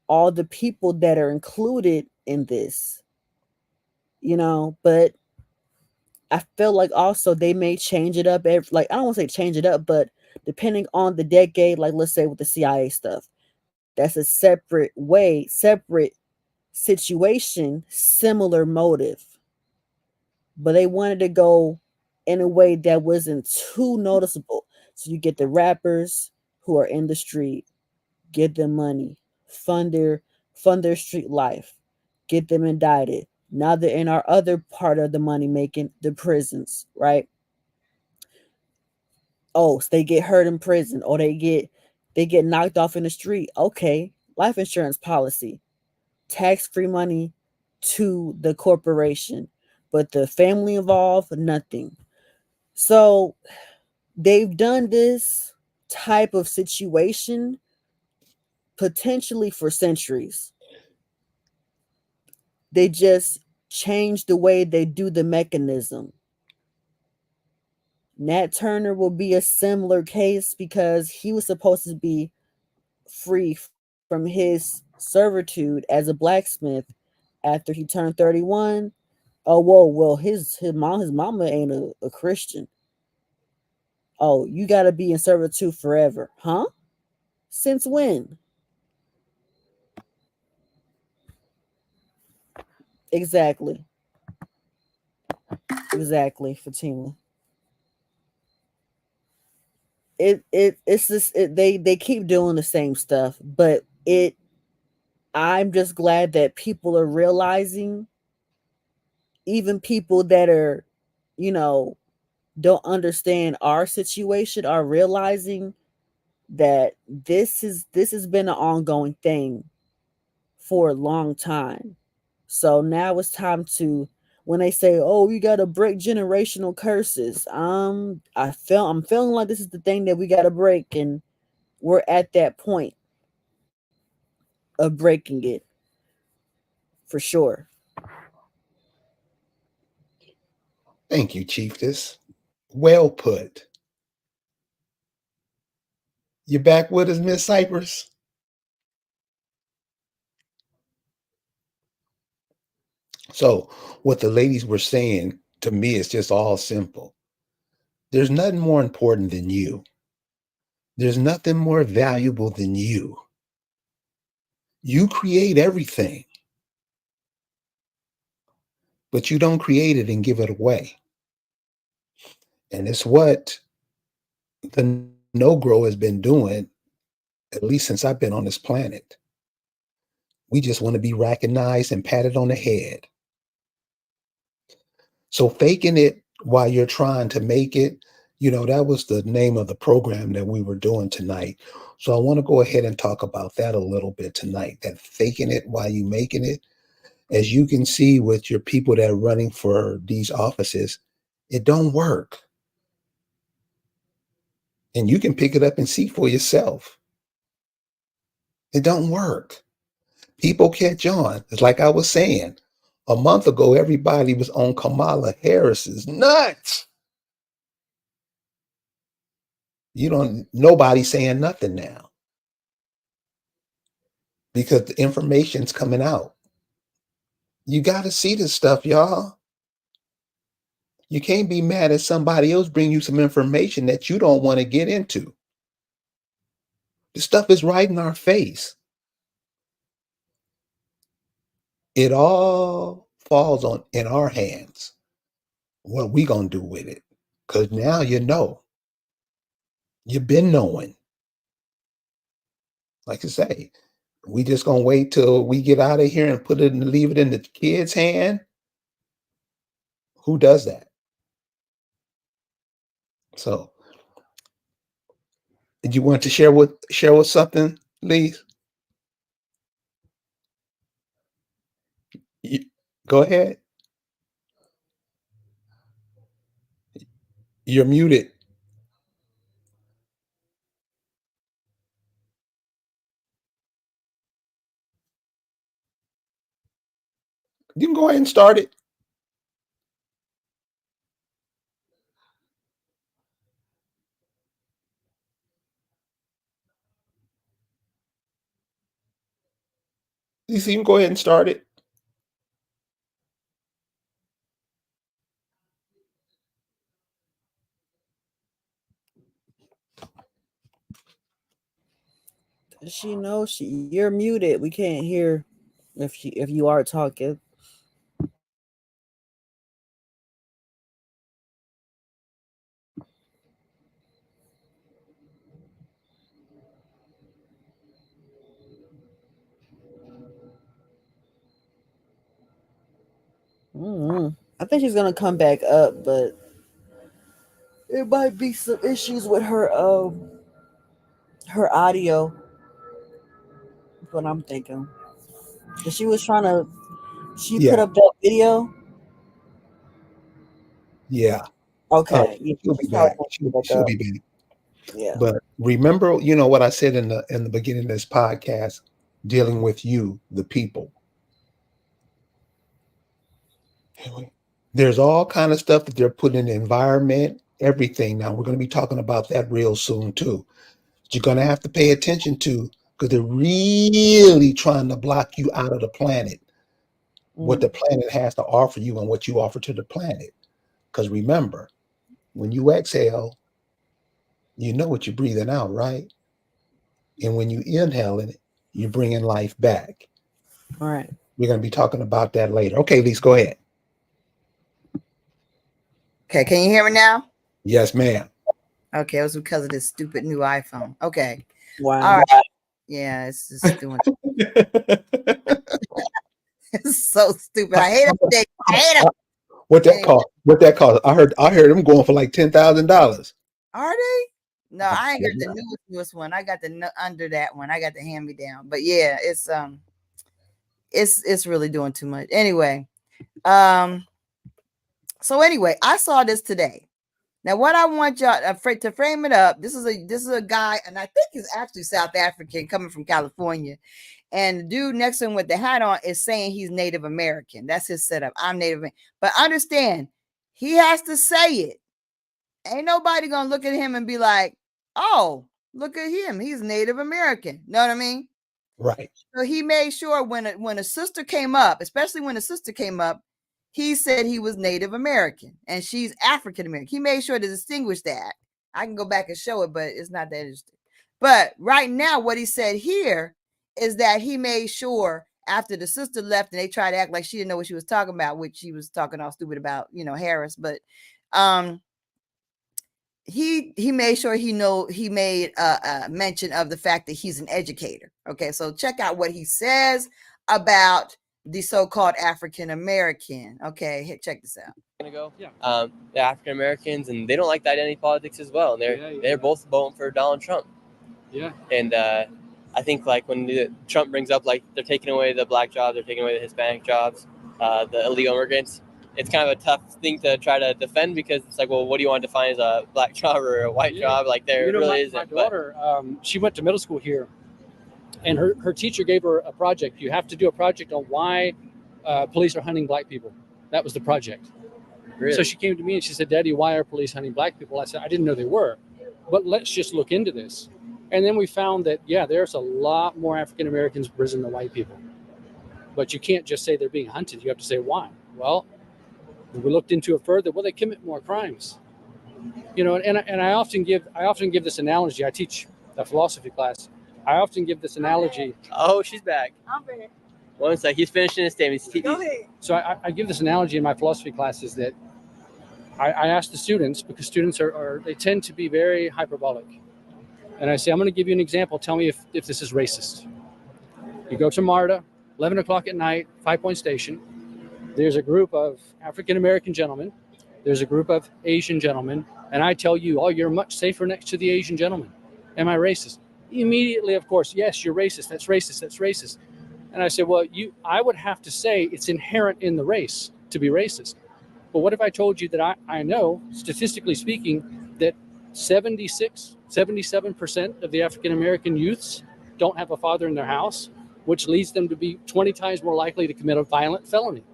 all the people that are included in this, but I feel like also they may change it up like I don't want to say change it up, but depending on the decade, like let's say with the CIA stuff, that's a separate way, separate situation, similar motive. But they wanted to go in a way that wasn't too noticeable. So you get the rappers who are in the street, give them money, fund their fund their street life, get them indicted. Now they're in our other part of the money making, the prisons, right? Oh, so they get hurt in prison or they get knocked off in the street. Okay, life insurance policy, tax-free money to the corporation, but the family involved, nothing. So they've done this type of situation potentially for centuries. They just changed the way they do the mechanism. Nat Turner will be a similar case because he was supposed to be free from his servitude as a blacksmith after he turned 31. Oh, whoa, well, his mama ain't a Christian. Oh, you got to be in servitude forever, huh? Since when? Exactly, exactly, Fatima. It's just they keep doing the same stuff, but it I'm just glad that people are realizing, even people that are, you know, don't understand our situation are realizing that this has been an ongoing thing for a long time. So now it's time to, when they say, "Oh, you got to break generational curses." I'm feeling like this is the thing that we got to break, and we're at that point of breaking it for sure. Thank you, Chiefess. Well put. You back with us, Miss Cypress? So, what the ladies were saying to me is just all simple. There's nothing more important than you. There's nothing more valuable than you. You create everything, but you don't create it and give it away. And it's what the no grow has been doing, at least since I've been on this planet. We just want to be recognized and patted on the head. So faking it while you're trying to make it, that was the name of the program that we were doing tonight. So I want to go ahead and talk about that a little bit tonight. That faking it while you making it. As you can see with your people that are running for these offices, it don't work. And you can pick it up and see for yourself. It don't work. People catch on. It's like I was saying. A month ago, everybody was on Kamala Harris's nuts. Nobody's saying nothing now because the information's coming out. You got to see this stuff, y'all. You can't be mad at somebody else bring you some information that you don't want to get into. This stuff is right in our face. It all falls on in our hands. What we gonna do with it? Because now you know. You've been knowing. Like I say, we just gonna wait till we get out of here and leave it in the kids' hand. Who does that? So, did you want to share with something, Lee? You, go ahead. You're muted. You can go ahead and start it. You can go ahead and start it. She knows you're muted. We can't hear if you are talking. I think she's gonna come back up, but it might be some issues with her audio. That's what I'm thinking. 'Cause she was trying to. She put Yeah, up that video. yeah. Okay, yeah, She'll be she's probably back. gonna She'll, come back she'll up. be back. Yeah. But remember, what I said in the beginning of this podcast, dealing with you, the people. There's all kind of stuff that they're putting in the environment, everything. Now we're going to be talking about that real soon too. You're going to have to pay attention to, because they're really trying to block you out of the planet, what the planet has to offer you and what you offer to the planet. Because remember, when you exhale, you know what you're breathing out, right? And when you inhale it, you're bringing life back. All right. We're going to be talking about that later. Okay, Lise, go ahead. Okay, can you hear me now? Yes, ma'am. Okay, it was because of this stupid new iPhone. Okay. Wow. All right. Yeah, it's just doing it's so stupid. I hate it. I hate them. What that cost? What that cost? I heard them going for like $10,000. Are they? No, I ain't got the newest one. I got the under that one. I got the hand me down. But yeah, it's really doing too much. Anyway, so anyway, I saw this today. Now, what I want y'all to frame it up, this is a guy, and I think he's actually South African, coming from California. And the dude next to him with the hat on is saying he's Native American. That's his setup. I'm Native American. But understand, he has to say it. Ain't nobody gonna look at him and be like, oh, look at him. He's Native American. Know what I mean? Right. So he made sure when a sister came up, especially when a sister came up, he said he was Native American and she's African American. He made sure to distinguish that. I can go back and show it, but it's not that interesting. But right now, what he said here is that he made sure after the sister left and they tried to act like she didn't know what she was talking about, which she was talking all stupid about, Harris. But he made sure he made a mention of the fact that he's an educator. Okay, so check out what he says about the so-called African American. Okay, check this out. The African Americans, and they don't like the identity politics as well. And they're both voting for Donald Trump. Yeah. And I think like when Trump brings up like they're taking away the black jobs, they're taking away the Hispanic jobs, the illegal immigrants. It's kind of a tough thing to try to defend because it's like, well, what do you want to define as a black job or a white job? Like there really isn't. My daughter, she went to middle school here, and her teacher gave her a project. You have to do a project on why police are hunting black people. That was the project. Really? So she came to me and she said, Daddy, why are police hunting black people? I said, I didn't know they were, but let's just look into this. And then we found that, yeah, there's a lot more African Americans in prison than white people. But you can't just say they're being hunted. You have to say why. Well, we looked into it further. Well, they commit more crimes. And I often give this analogy. I teach a philosophy class. I often give this analogy. Oh, she's back. I'm back. One sec. He's finishing his statement. Go ahead. So I give this analogy in my philosophy classes that I ask the students, because students they tend to be very hyperbolic. And I say, I'm going to give you an example. Tell me if this is racist. You go to MARTA, 11 o'clock at night, 5 Point Station. There's a group of African-American gentlemen. There's a group of Asian gentlemen. And I tell you, oh, you're much safer next to the Asian gentleman. Am I racist? Immediately, of course, yes, you're racist. That's racist. That's racist. And I said, well, I would have to say it's inherent in the race to be racist. But what if I told you that I know, statistically speaking, that 77% of the African American youths don't have a father in their house, which leads them to be 20 times more likely to commit a violent felony.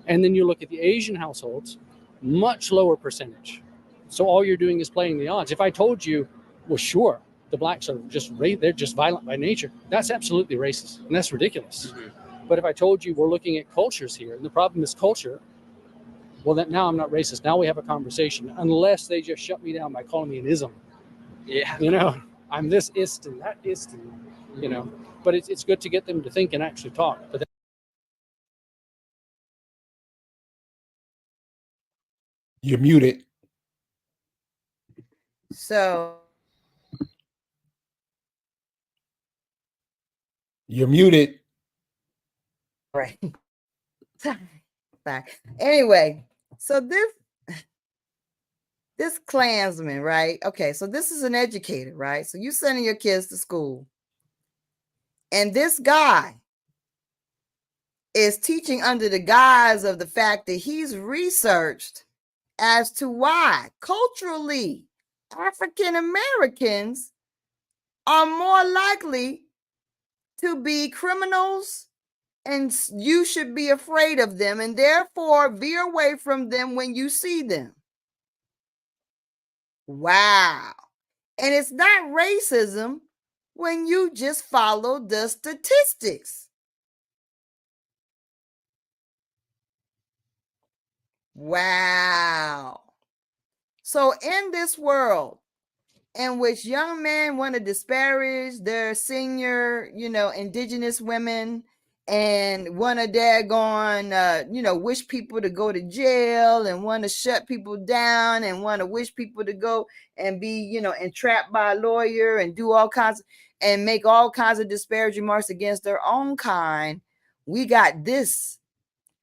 And then you look at the Asian households, much lower percentage. So all you're doing is playing the odds. If I told you, well, sure, the blacks are they're just violent by nature, that's absolutely racist, and that's ridiculous. But if I told you we're looking at cultures here, and the problem is culture, well, then now I'm not racist. Now we have a conversation, unless they just shut me down by calling me an ism. Yeah. You know, I'm this ist and that ist, and, you know, but it's good to get them to think and actually talk. But You're muted. So You're muted. right. Anyway, so this Klansman, right? Okay, so this is an educator, right? So you sending your kids to school, and this guy is teaching under the guise of the fact that he's researched as to why culturally African Americans are more likely to be criminals, and you should be afraid of them, and therefore veer away from them when you see them. Wow. And it's not racism when you just follow the statistics. Wow. So in this world in which young men want to disparage their senior, indigenous women, and want to daggone, wish people to go to jail, and want to shut people down, and want to wish people to go and be, entrapped by a lawyer, and do all kinds and make all kinds of disparaging remarks against their own kind. We got this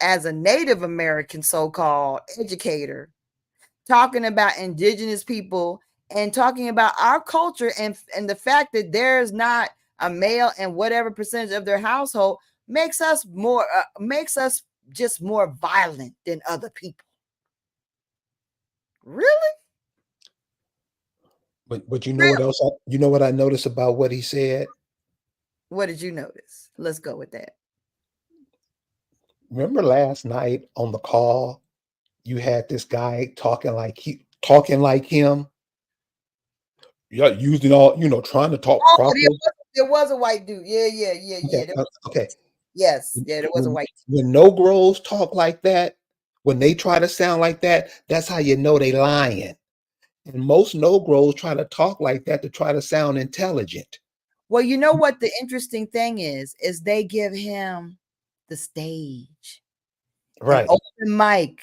as a Native American so-called educator talking about indigenous people and talking about our culture, and the fact that there's not a male in whatever percentage of their household makes us just more violent than other people. Really? But you know what else? You know what I noticed about what he said? What did you notice? Let's go with that. Remember last night on the call, you had this guy talking like him. Yeah, using all, trying to talk proper. There was a white dude. Yeah. Okay. Yes, there was a white dude. When Negroes talk like that, when they try to sound like that, that's how you know they lying. And most Negroes try to talk like that to try to sound intelligent. Well, you know what the interesting thing is they give him the stage. Right. Open mic.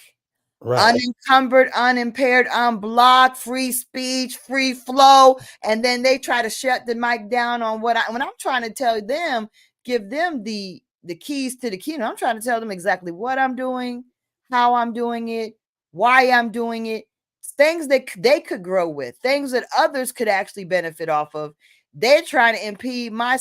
Right. Unencumbered, unimpaired, unblocked, free speech, free flow. And then they try to shut the mic down on when I'm trying to tell them, give them the keys to the kingdom. I'm trying to tell them exactly what I'm doing, how I'm doing it, why I'm doing it, things that they could grow with, things that others could actually benefit off of. They're trying to impede my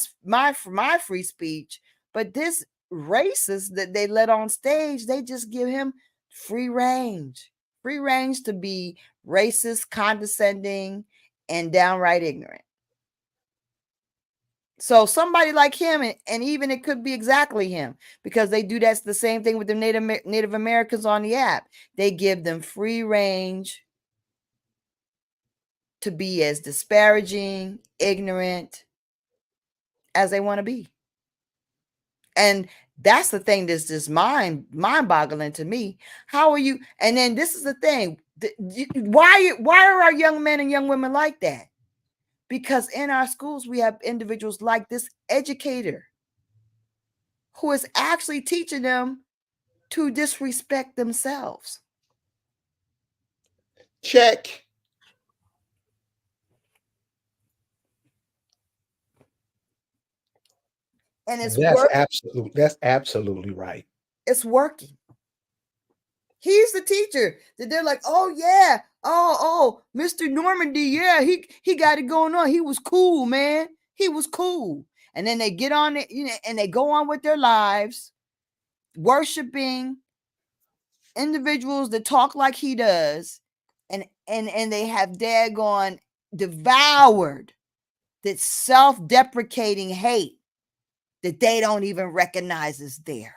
free speech, but this racist that they let on stage, they just give him free range to be racist, condescending, and downright ignorant. So somebody like him, and even it could be exactly him, because they do that's the same thing with the Native Americans on the app. They give them free range to be as disparaging, ignorant as they want to be. And that's the thing that's just mind-boggling to me. How are you? And then this is the thing. Why are our young men and young women like that? Because in our schools, we have individuals like this educator who is actually teaching them to disrespect themselves. Check. And it's that's absolutely right. It's working. He's the teacher that they're like, oh yeah, oh, Mr. Normandy, yeah, he got it going on. He was cool, man. He was cool. And then they get on it, and they go on with their lives, worshiping individuals that talk like he does, and they have daggone devoured that self-deprecating hate that they don't even recognize is there.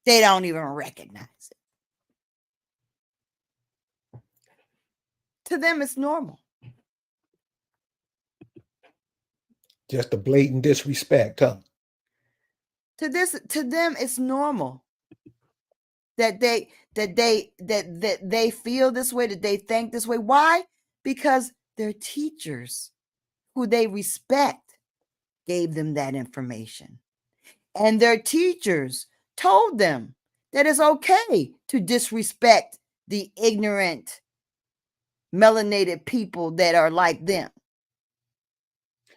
They don't even recognize it. To them, it's normal. Just a blatant disrespect, huh? To them, it's normal that they feel this way, that they think this way. Why? Because their teachers, who they respect, gave them that information. And their teachers told them that it's okay to disrespect the ignorant, melanated people that are like them.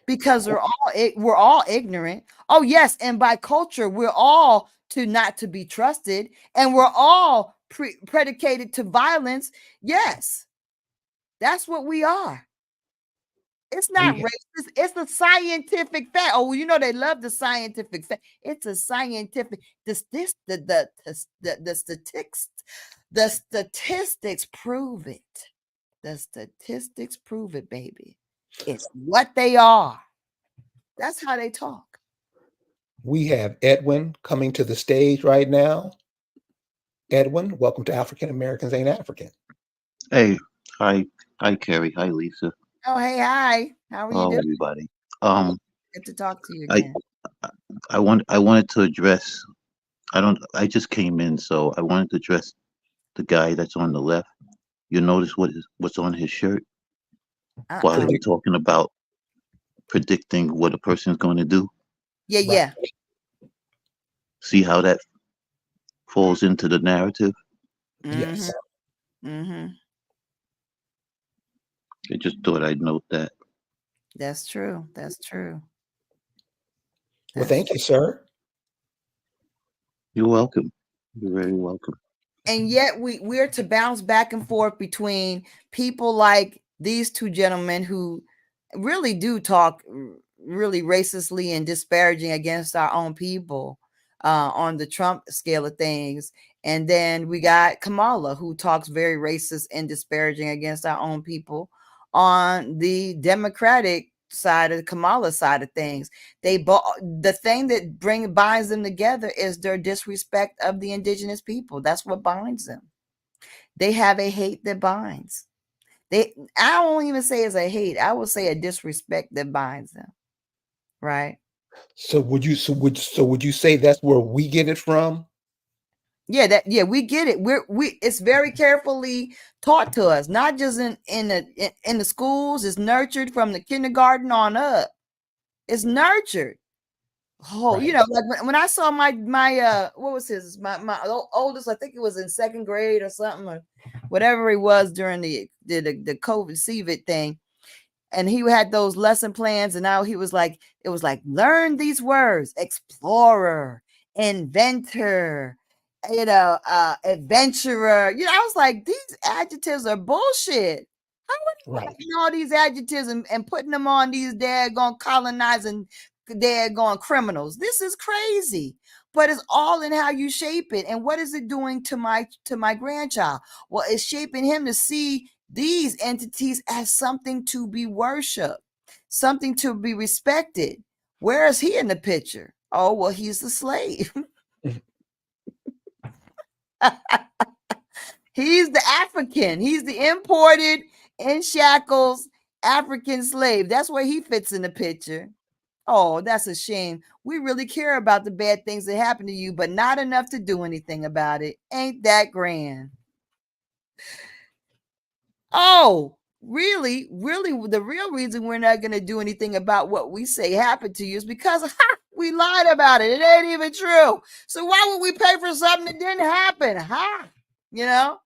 Because we're all ignorant. Oh, yes. And by culture, we're all not to be trusted. And we're all predicated to violence. Yes. That's what we are. It's not racist. It's a scientific fact. Oh, you know, they love the scientific fact. It's a scientific. The statistics prove it. The statistics prove it, baby. It's what they are. That's how they talk. We have Edwin coming to the stage right now. Edwin, welcome to African Americans Ain't African. Hey, hi, Carrie. Hi, Lisa. Oh, hey, hi. How are you doing? Everybody. Good to talk to you again. I wanted to address. I just came in, so I wanted to address the guy that's on the left. You notice what's on his shirt while he was talking about predicting what a person's going to do. Yeah. See how that falls into the narrative? Yes. Mm-hmm. I just thought I'd note that. That's true. That's true. Well, thank you, sir. You're welcome. You're very welcome. And yet we're to bounce back and forth between people like these two gentlemen who really do talk really racistly and disparaging against our own people on the Trump scale of things. And then we got Kamala, who talks very racist and disparaging against our own people on the Democratic side of Kamala's side of things. The thing that binds them together is their disrespect of the indigenous people. That's what binds them. They have a hate that binds. I won't even say it's a hate. I would say a disrespect that binds them. Right. So would you say that's where we get it from? Yeah, we get it. It's very carefully taught to us, not just in the schools. It's nurtured from the kindergarten on up. It's nurtured. Oh, right. You know, like when I saw my what was his my oldest, I think it was in second grade or something, or whatever it was during the COVID CVID thing. And he had those lesson plans, and now it was like learn these words: explorer, inventor, adventurer. You know, I was like, these adjectives are bullshit. How are you taking all these adjectives and putting them on these daggone colonizing, daggone criminals? This is crazy. But it's all in how you shape it. And what is it doing to my grandchild? Well, it's shaping him to see these entities as something to be worshipped, something to be respected. Where is he in the picture? Oh, well, he's the slave. He's the African. He's the imported, in shackles, African slave. That's where he fits in the picture. Oh, that's a shame. We really care about the bad things that happen to you, but not enough to do anything about it. Ain't that grand? Oh, really, the real reason we're not going to do anything about what we say happened to you is because we lied about it. It ain't even true. So why would we pay for something that didn't happen? You know?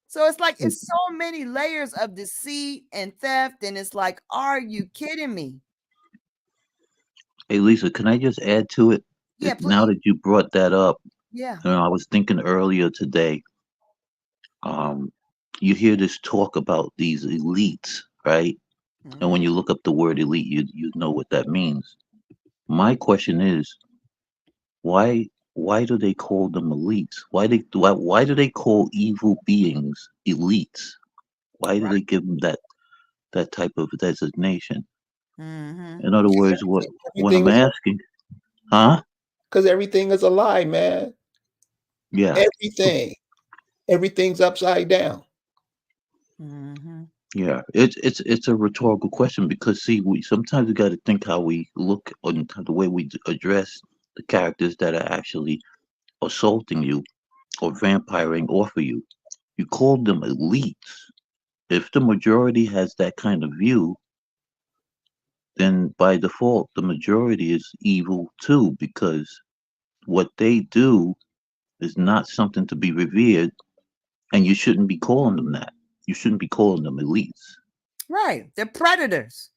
So it's like, it's so many layers of deceit and theft. And it's like, are you kidding me? Hey, Lisa, can I just add to it? Yeah, please. Now that you brought that up, yeah, I was thinking earlier today, you hear this talk about these elites, right? Mm-hmm. And when you look up the word elite, you know what that means. My question is, why why do they call them elites? Why do they call evil beings elites? Why do they give them that type of designation? Mm-hmm. In other words, what I'm Everything is asking, huh? because everything is a lie, man. Yeah, Everything's upside down. Mm-hmm. yeah. It's a rhetorical question because see, we sometimes we got to think how we look on the way we address the characters that are actually assaulting you or vampiring off of you. You call them elites. If the majority has that kind of view, then by default the majority is evil too, because what they do is not something to be revered, and you shouldn't be calling them that. You shouldn't be calling them elites. Right. They're predators.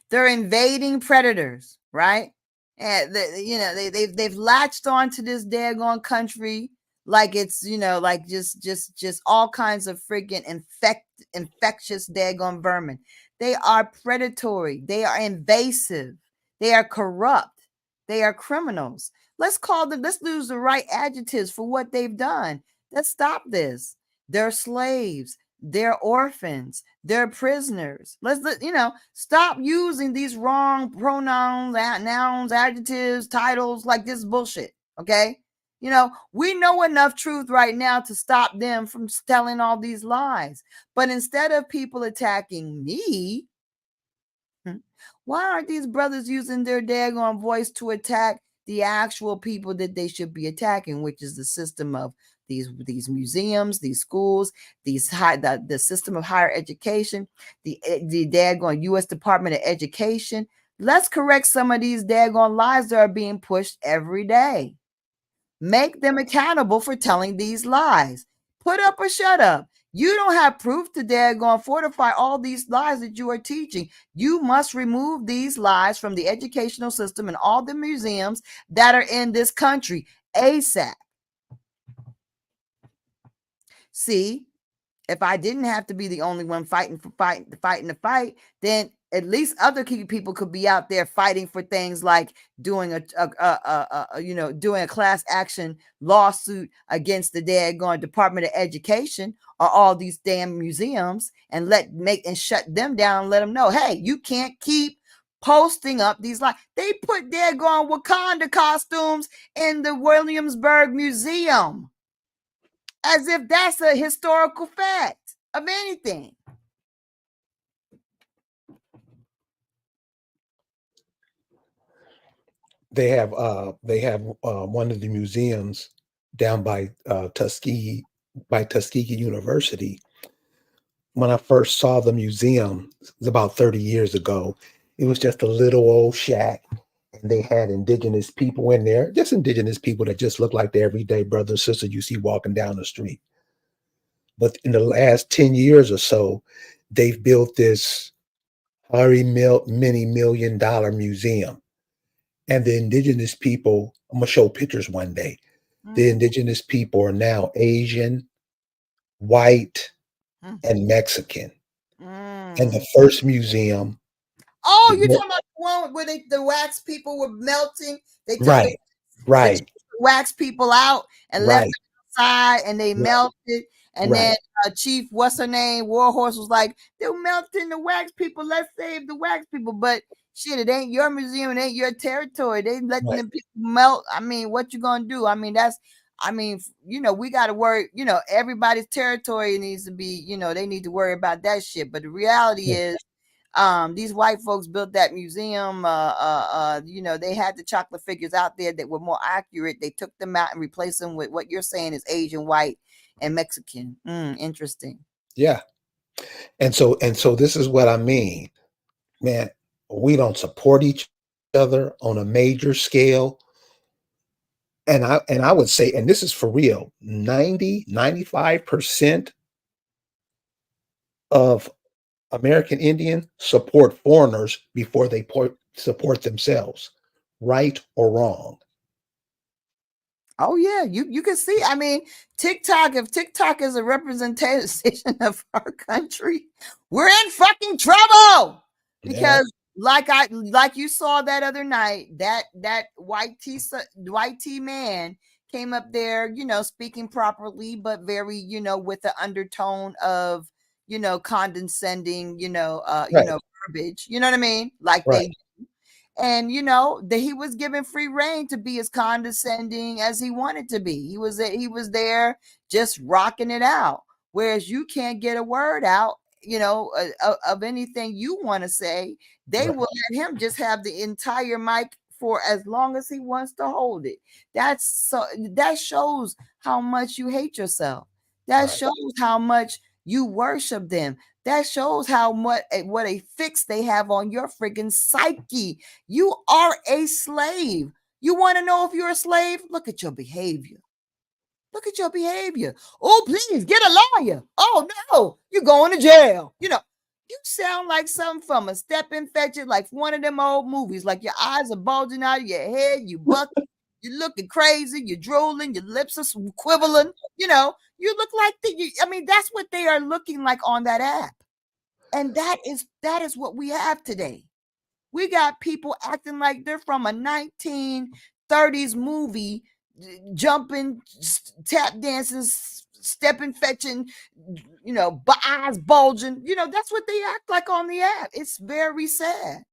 They're invading predators, right? And they've latched onto this daggone country like it's like just all kinds of freaking infectious daggone vermin. They are predatory. They are invasive. They are corrupt. They are criminals. Let's use the right adjectives for what they've done. Let's stop this. They're slaves. They're orphans. They're prisoners. Let's stop using these wrong pronouns, nouns, adjectives, titles like this bullshit. Okay. We know enough truth right now to stop them from telling all these lies. But instead of people attacking me, why aren't these brothers using their daggone voice to attack the actual people that they should be attacking, which is the system of these museums, these schools, the system of higher education, the daggone U.S. Department of Education? Let's correct some of these daggone lies that are being pushed every day. Make them accountable for telling these lies. Put up or shut up. You don't have proof to daggone fortify all these lies that you are teaching. You must remove these lies from the educational system and all the museums that are in this country ASAP. See, if I didn't have to be the only one fighting the fight, then at least other people could be out there fighting for things like doing doing a class action lawsuit against the daggone Department of Education or all these damn museums and shut them down and let them know, hey, you can't keep posting up these lies. They put daggone Wakanda costumes in the Williamsburg Museum, as if that's a historical fact of anything. They have one of the museums down by Tuskegee University. When I first saw the museum, it was about 30 years ago. It was just a little old shack, and they had indigenous people in there, just indigenous people that just look like the everyday brother and sister you see walking down the street. But in the last 10 years or so, they've built this many $1 million museum. And the indigenous people, I'm going to show pictures one day. The indigenous people are now Asian, white, and Mexican. And the first museum. Oh, you're talking about the one where the wax people were melting? They took right. the wax people out and left them outside, and they melted. And then Chief, what's her name, Warhorse was like, they're melting the wax people. Let's save the wax people. But shit, it ain't your museum. It ain't your territory. They letting them people melt. I mean, what you gonna do? I mean, we got to worry. Everybody's territory needs to be, they need to worry about that shit. But the reality is, these white folks built that museum. They had the chocolate figures out there that were more accurate. They took them out and replaced them with what you're saying is Asian, white, and Mexican. Interesting. Yeah. And so this is what I mean, man. We don't support each other on a major scale. And I would say, and this is for real, 95% of American Indian support foreigners before they support themselves, right or wrong. Oh yeah, you can see. I mean, if TikTok is a representation of our country, we're in fucking trouble because like you saw that other night, that white tea man came up there, speaking properly, but very, with the undertone of, condescending, verbiage. You know what I mean? Like Right. and he was given free reign to be as condescending as he wanted to be. He was there just rocking it out. Whereas you can't get a word out, of anything you want to say. They will let him just have the entire mic for as long as he wants to hold it. That shows how much you hate yourself. That shows how much you worship them. That shows how much what a fix they have on your freaking psyche. You are a slave. You want to know if you're a slave? Look at your behavior. Look at your behavior. Oh, please get a lawyer. Oh no, you're going to jail. You sound like something from a Step and Fetch It, like one of them old movies. Like your eyes are bulging out of your head. You bucking. You're looking crazy. You're drooling. Your lips are quibbling. You look like that's what they are looking like on that app. And that is what we have today. We got people acting like they're from a 1930s movie, jumping, tap dancing, stepping, fetching, eyes bulging. That's what they act like on the app. It's very sad.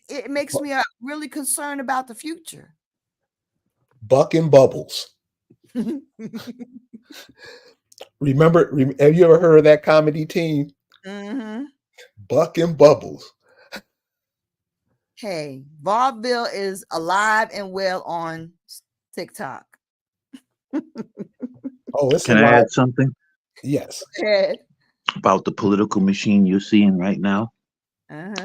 It makes me really concerned about the future. Buck and Bubbles. Remember, have you ever heard of that comedy team? Mm-hmm. Buck and Bubbles. Hey, vaudeville is alive and well on TikTok. Oh, it's Can alive. I add something? Yes. About the political machine you're seeing right now?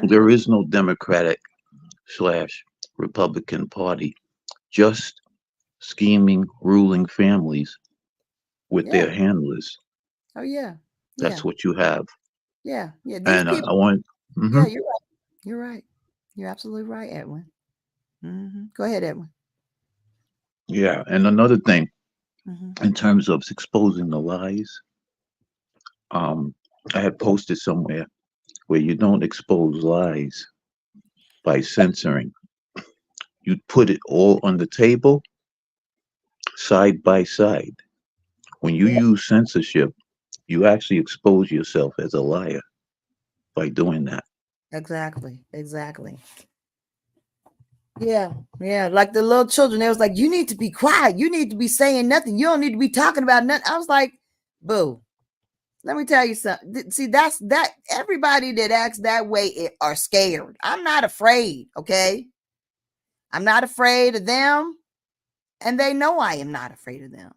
There is no Democratic/Republican Party, just scheming, ruling families with their handlers. Oh, yeah. That's what you have. Yeah. Yeah. These And people. I want. Yeah, you're right. You're right. You're absolutely right, Edwin. Go ahead, Edwin. Yeah. And another thing, in terms of exposing the lies, I had posted somewhere where you don't expose lies by censoring. You put it all on the table, side by side. When you use censorship, you actually expose yourself as a liar by doing that. Exactly. Yeah. Like the little children, they was like, you need to be quiet. You need to be saying nothing. You don't need to be talking about nothing. I was like, boo. Let me tell you something. See, that's that. Everybody that acts that way are scared. I'm not afraid. Okay. I'm not afraid of them. And they know I am not afraid of them.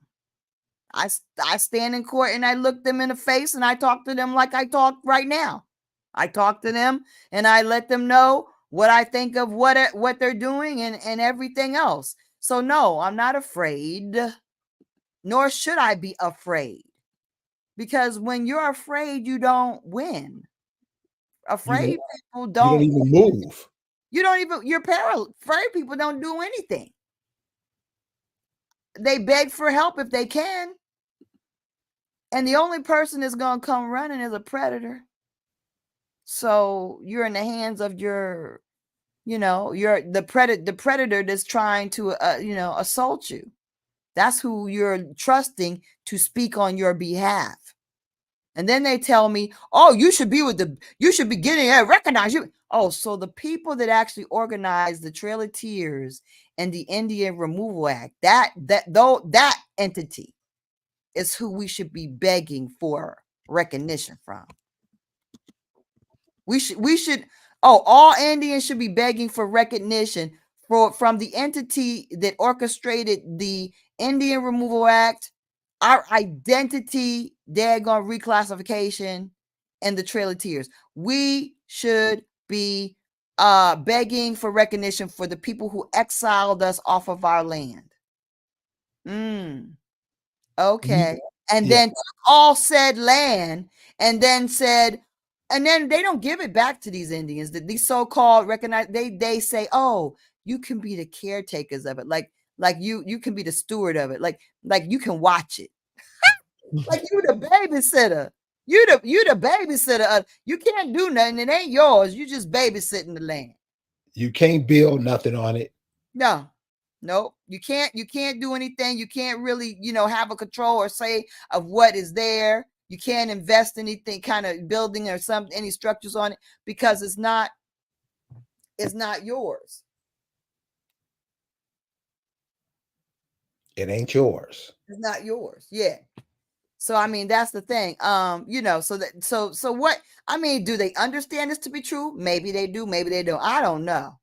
I stand in court and I look them in the face and I talk to them like I talk right now. I talk to them and I let them know what I think of what they're doing and everything else. So no, I'm not afraid, nor should I be afraid. Because when you're afraid, you don't win. Afraid people don't even move. You're afraid people don't do anything. They beg for help if they can. And the only person that's going to come running is a predator. So you're in the hands of you're the predator that's trying to, assault you. That's who you're trusting to speak on your behalf. And then they tell me, oh, you should be getting recognized. Oh, so the people that actually organized the Trail of Tears and the Indian Removal Act, that entity is who we should be begging for recognition from. We should all Indians should be begging for recognition from the entity that orchestrated the Indian Removal Act, our identity, daggone reclassification, and the Trail of Tears. We should be begging for recognition for the people who exiled us off of our land. Okay. And then took all said land and then they don't give it back to these Indians. These so-called recognized, they say, oh, you can be the caretakers of it. Like you can be the steward of it. Like you can watch it. Like you the babysitter. You the babysitter. You can't do nothing. It ain't yours. You just babysitting the land. You can't build nothing on it. No, you can't do anything. You can't really, have a control or say of what is there. You can't invest anything kind of building or any structures on it because it's not yours. It ain't yours. It's not yours. Yeah. So I mean, that's the thing. So what I mean, do they understand this to be true? Maybe they do, maybe they don't. I don't know.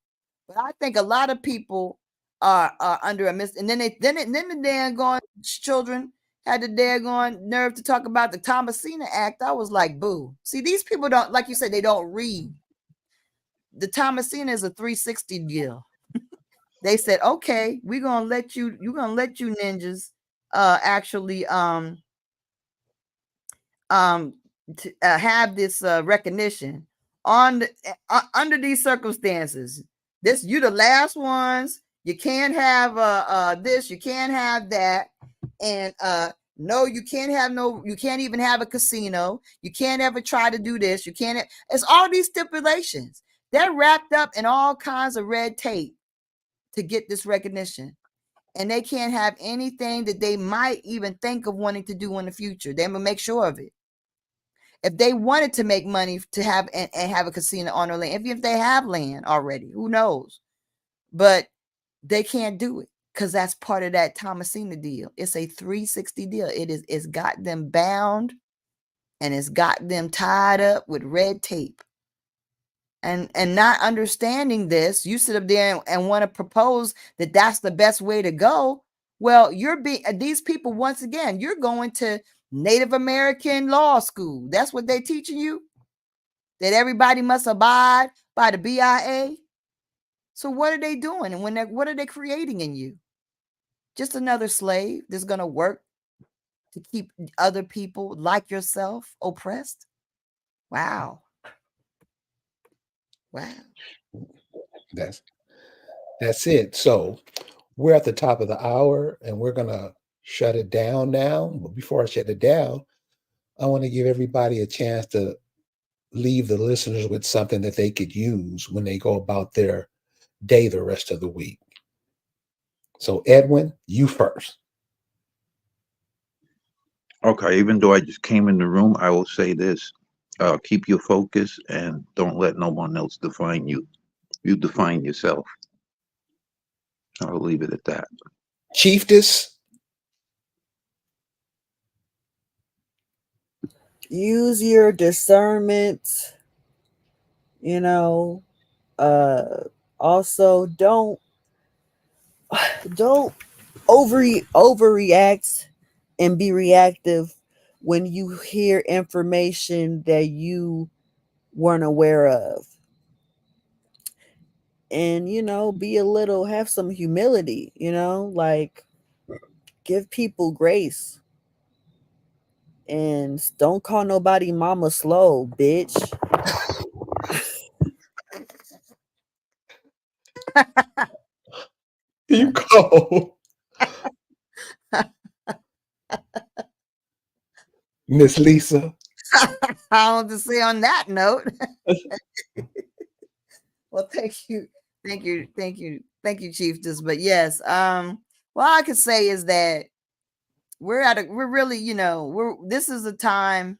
But I think a lot of people are under a and then the daggone children had the daggone nerve to talk about the Thomasina Act. I was like, boo. See, these people don't, like you said, they don't read. The Thomasina is a 360 deal. They said, okay, you're gonna let you ninjas actually to have this recognition on under these circumstances. You the last ones. You can't have this. You can't have that. And no, you can't even have a casino. You can't ever try to do this. You can't. It's all these stipulations. They're wrapped up in all kinds of red tape to get this recognition. And they can't have anything that they might even think of wanting to do in the future. They will make sure of it. If they wanted to make money to have and have a casino on their land, if they have land already, who knows? But they can't do it because that's part of that Thomasina deal. It's a 360 deal. It's got them bound and it's got them tied up with red tape. And not understanding this, you sit up there and want to propose that that's the best way to go. Well, these people, once again, you're going to Native American law school. That's what they're teaching you, that everybody must abide by the BIA. So what are they doing? And what are they creating in you? Just another slave that's going to work to keep other people like yourself oppressed? Wow. That's it. So we're at the top of the hour and we're going to shut it down now. But before I shut it down, I want to give everybody a chance to leave the listeners with something that they could use when they go about their day the rest of the week. So Edwin, you first. Okay, even though I just came in the room, I will say this. Keep your focus and don't let no one else define you. You define yourself. I'll leave it at that. Chiefess. Use your discernment, also don't overreact and be reactive when you hear information that you weren't aware of. And have some humility, like give people grace. And don't call nobody mama slow, bitch. You go. Miss Lisa. I want to say on that note. Well, thank you, Chiefess. But yes, what I could say is that we're really, this is a time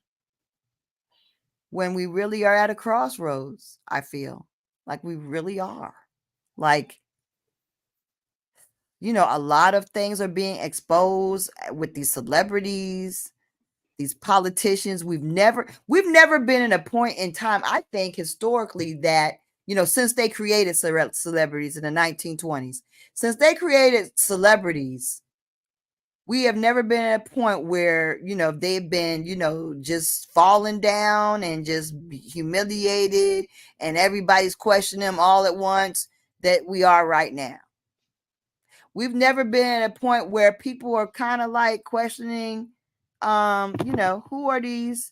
when we really are at a crossroads. I feel like we really are. Like, a lot of things are being exposed with these celebrities, these politicians. We've never been in a point in time, I think, historically, that since they created celebrities in the 1920s, since they created celebrities, we have never been at a point where, they've been, just falling down and just humiliated and everybody's questioning them all at once that we are right now. We've never been at a point where people are kind of like questioning, who are these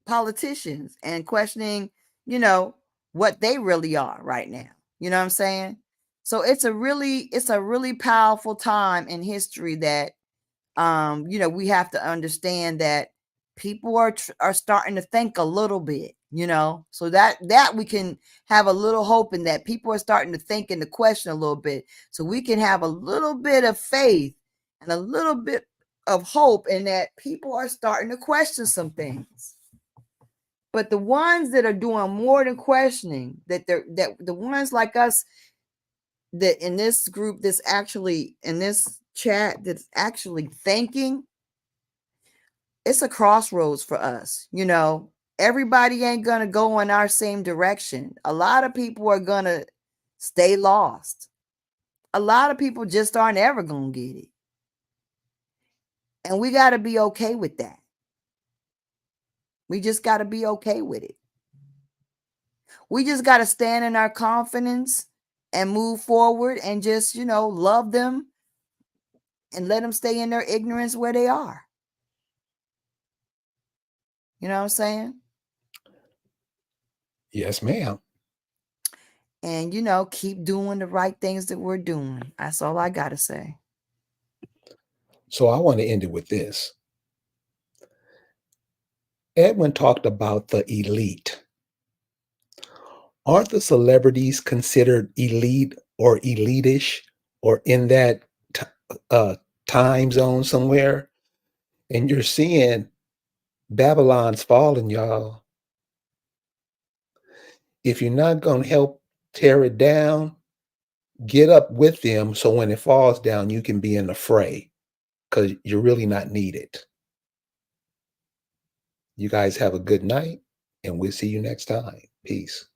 politicians, and questioning, what they really are right now. You know what I'm saying? So it's a really powerful time in history that we have to understand that people are starting to think a little bit, so that we can have a little hope in that people are starting to think and to question a little bit, so we can have a little bit of faith and a little bit of hope in that people are starting to question some things. But the ones that are doing more than questioning, that the ones like us that in this group that's actually in this chat that's actually thinking, it's a crossroads for us. Everybody ain't gonna go in our same direction. A lot of people are gonna stay lost. A lot of people just aren't ever gonna get it. And we got to be okay with that. We just got to be okay with it. We just got to stand in our confidence and move forward and just, love them and let them stay in their ignorance where they are. You know what I'm saying? Yes, ma'am. And, keep doing the right things that we're doing. That's all I got to say. So I want to end it with this. Edwin talked about the elite. Aren't the celebrities considered elite or elitish or in that time zone somewhere? And you're seeing Babylon's falling, y'all. If you're not going to help tear it down, get up with them so when it falls down, you can be in the fray because you're really not needed. You guys have a good night, and we'll see you next time. Peace.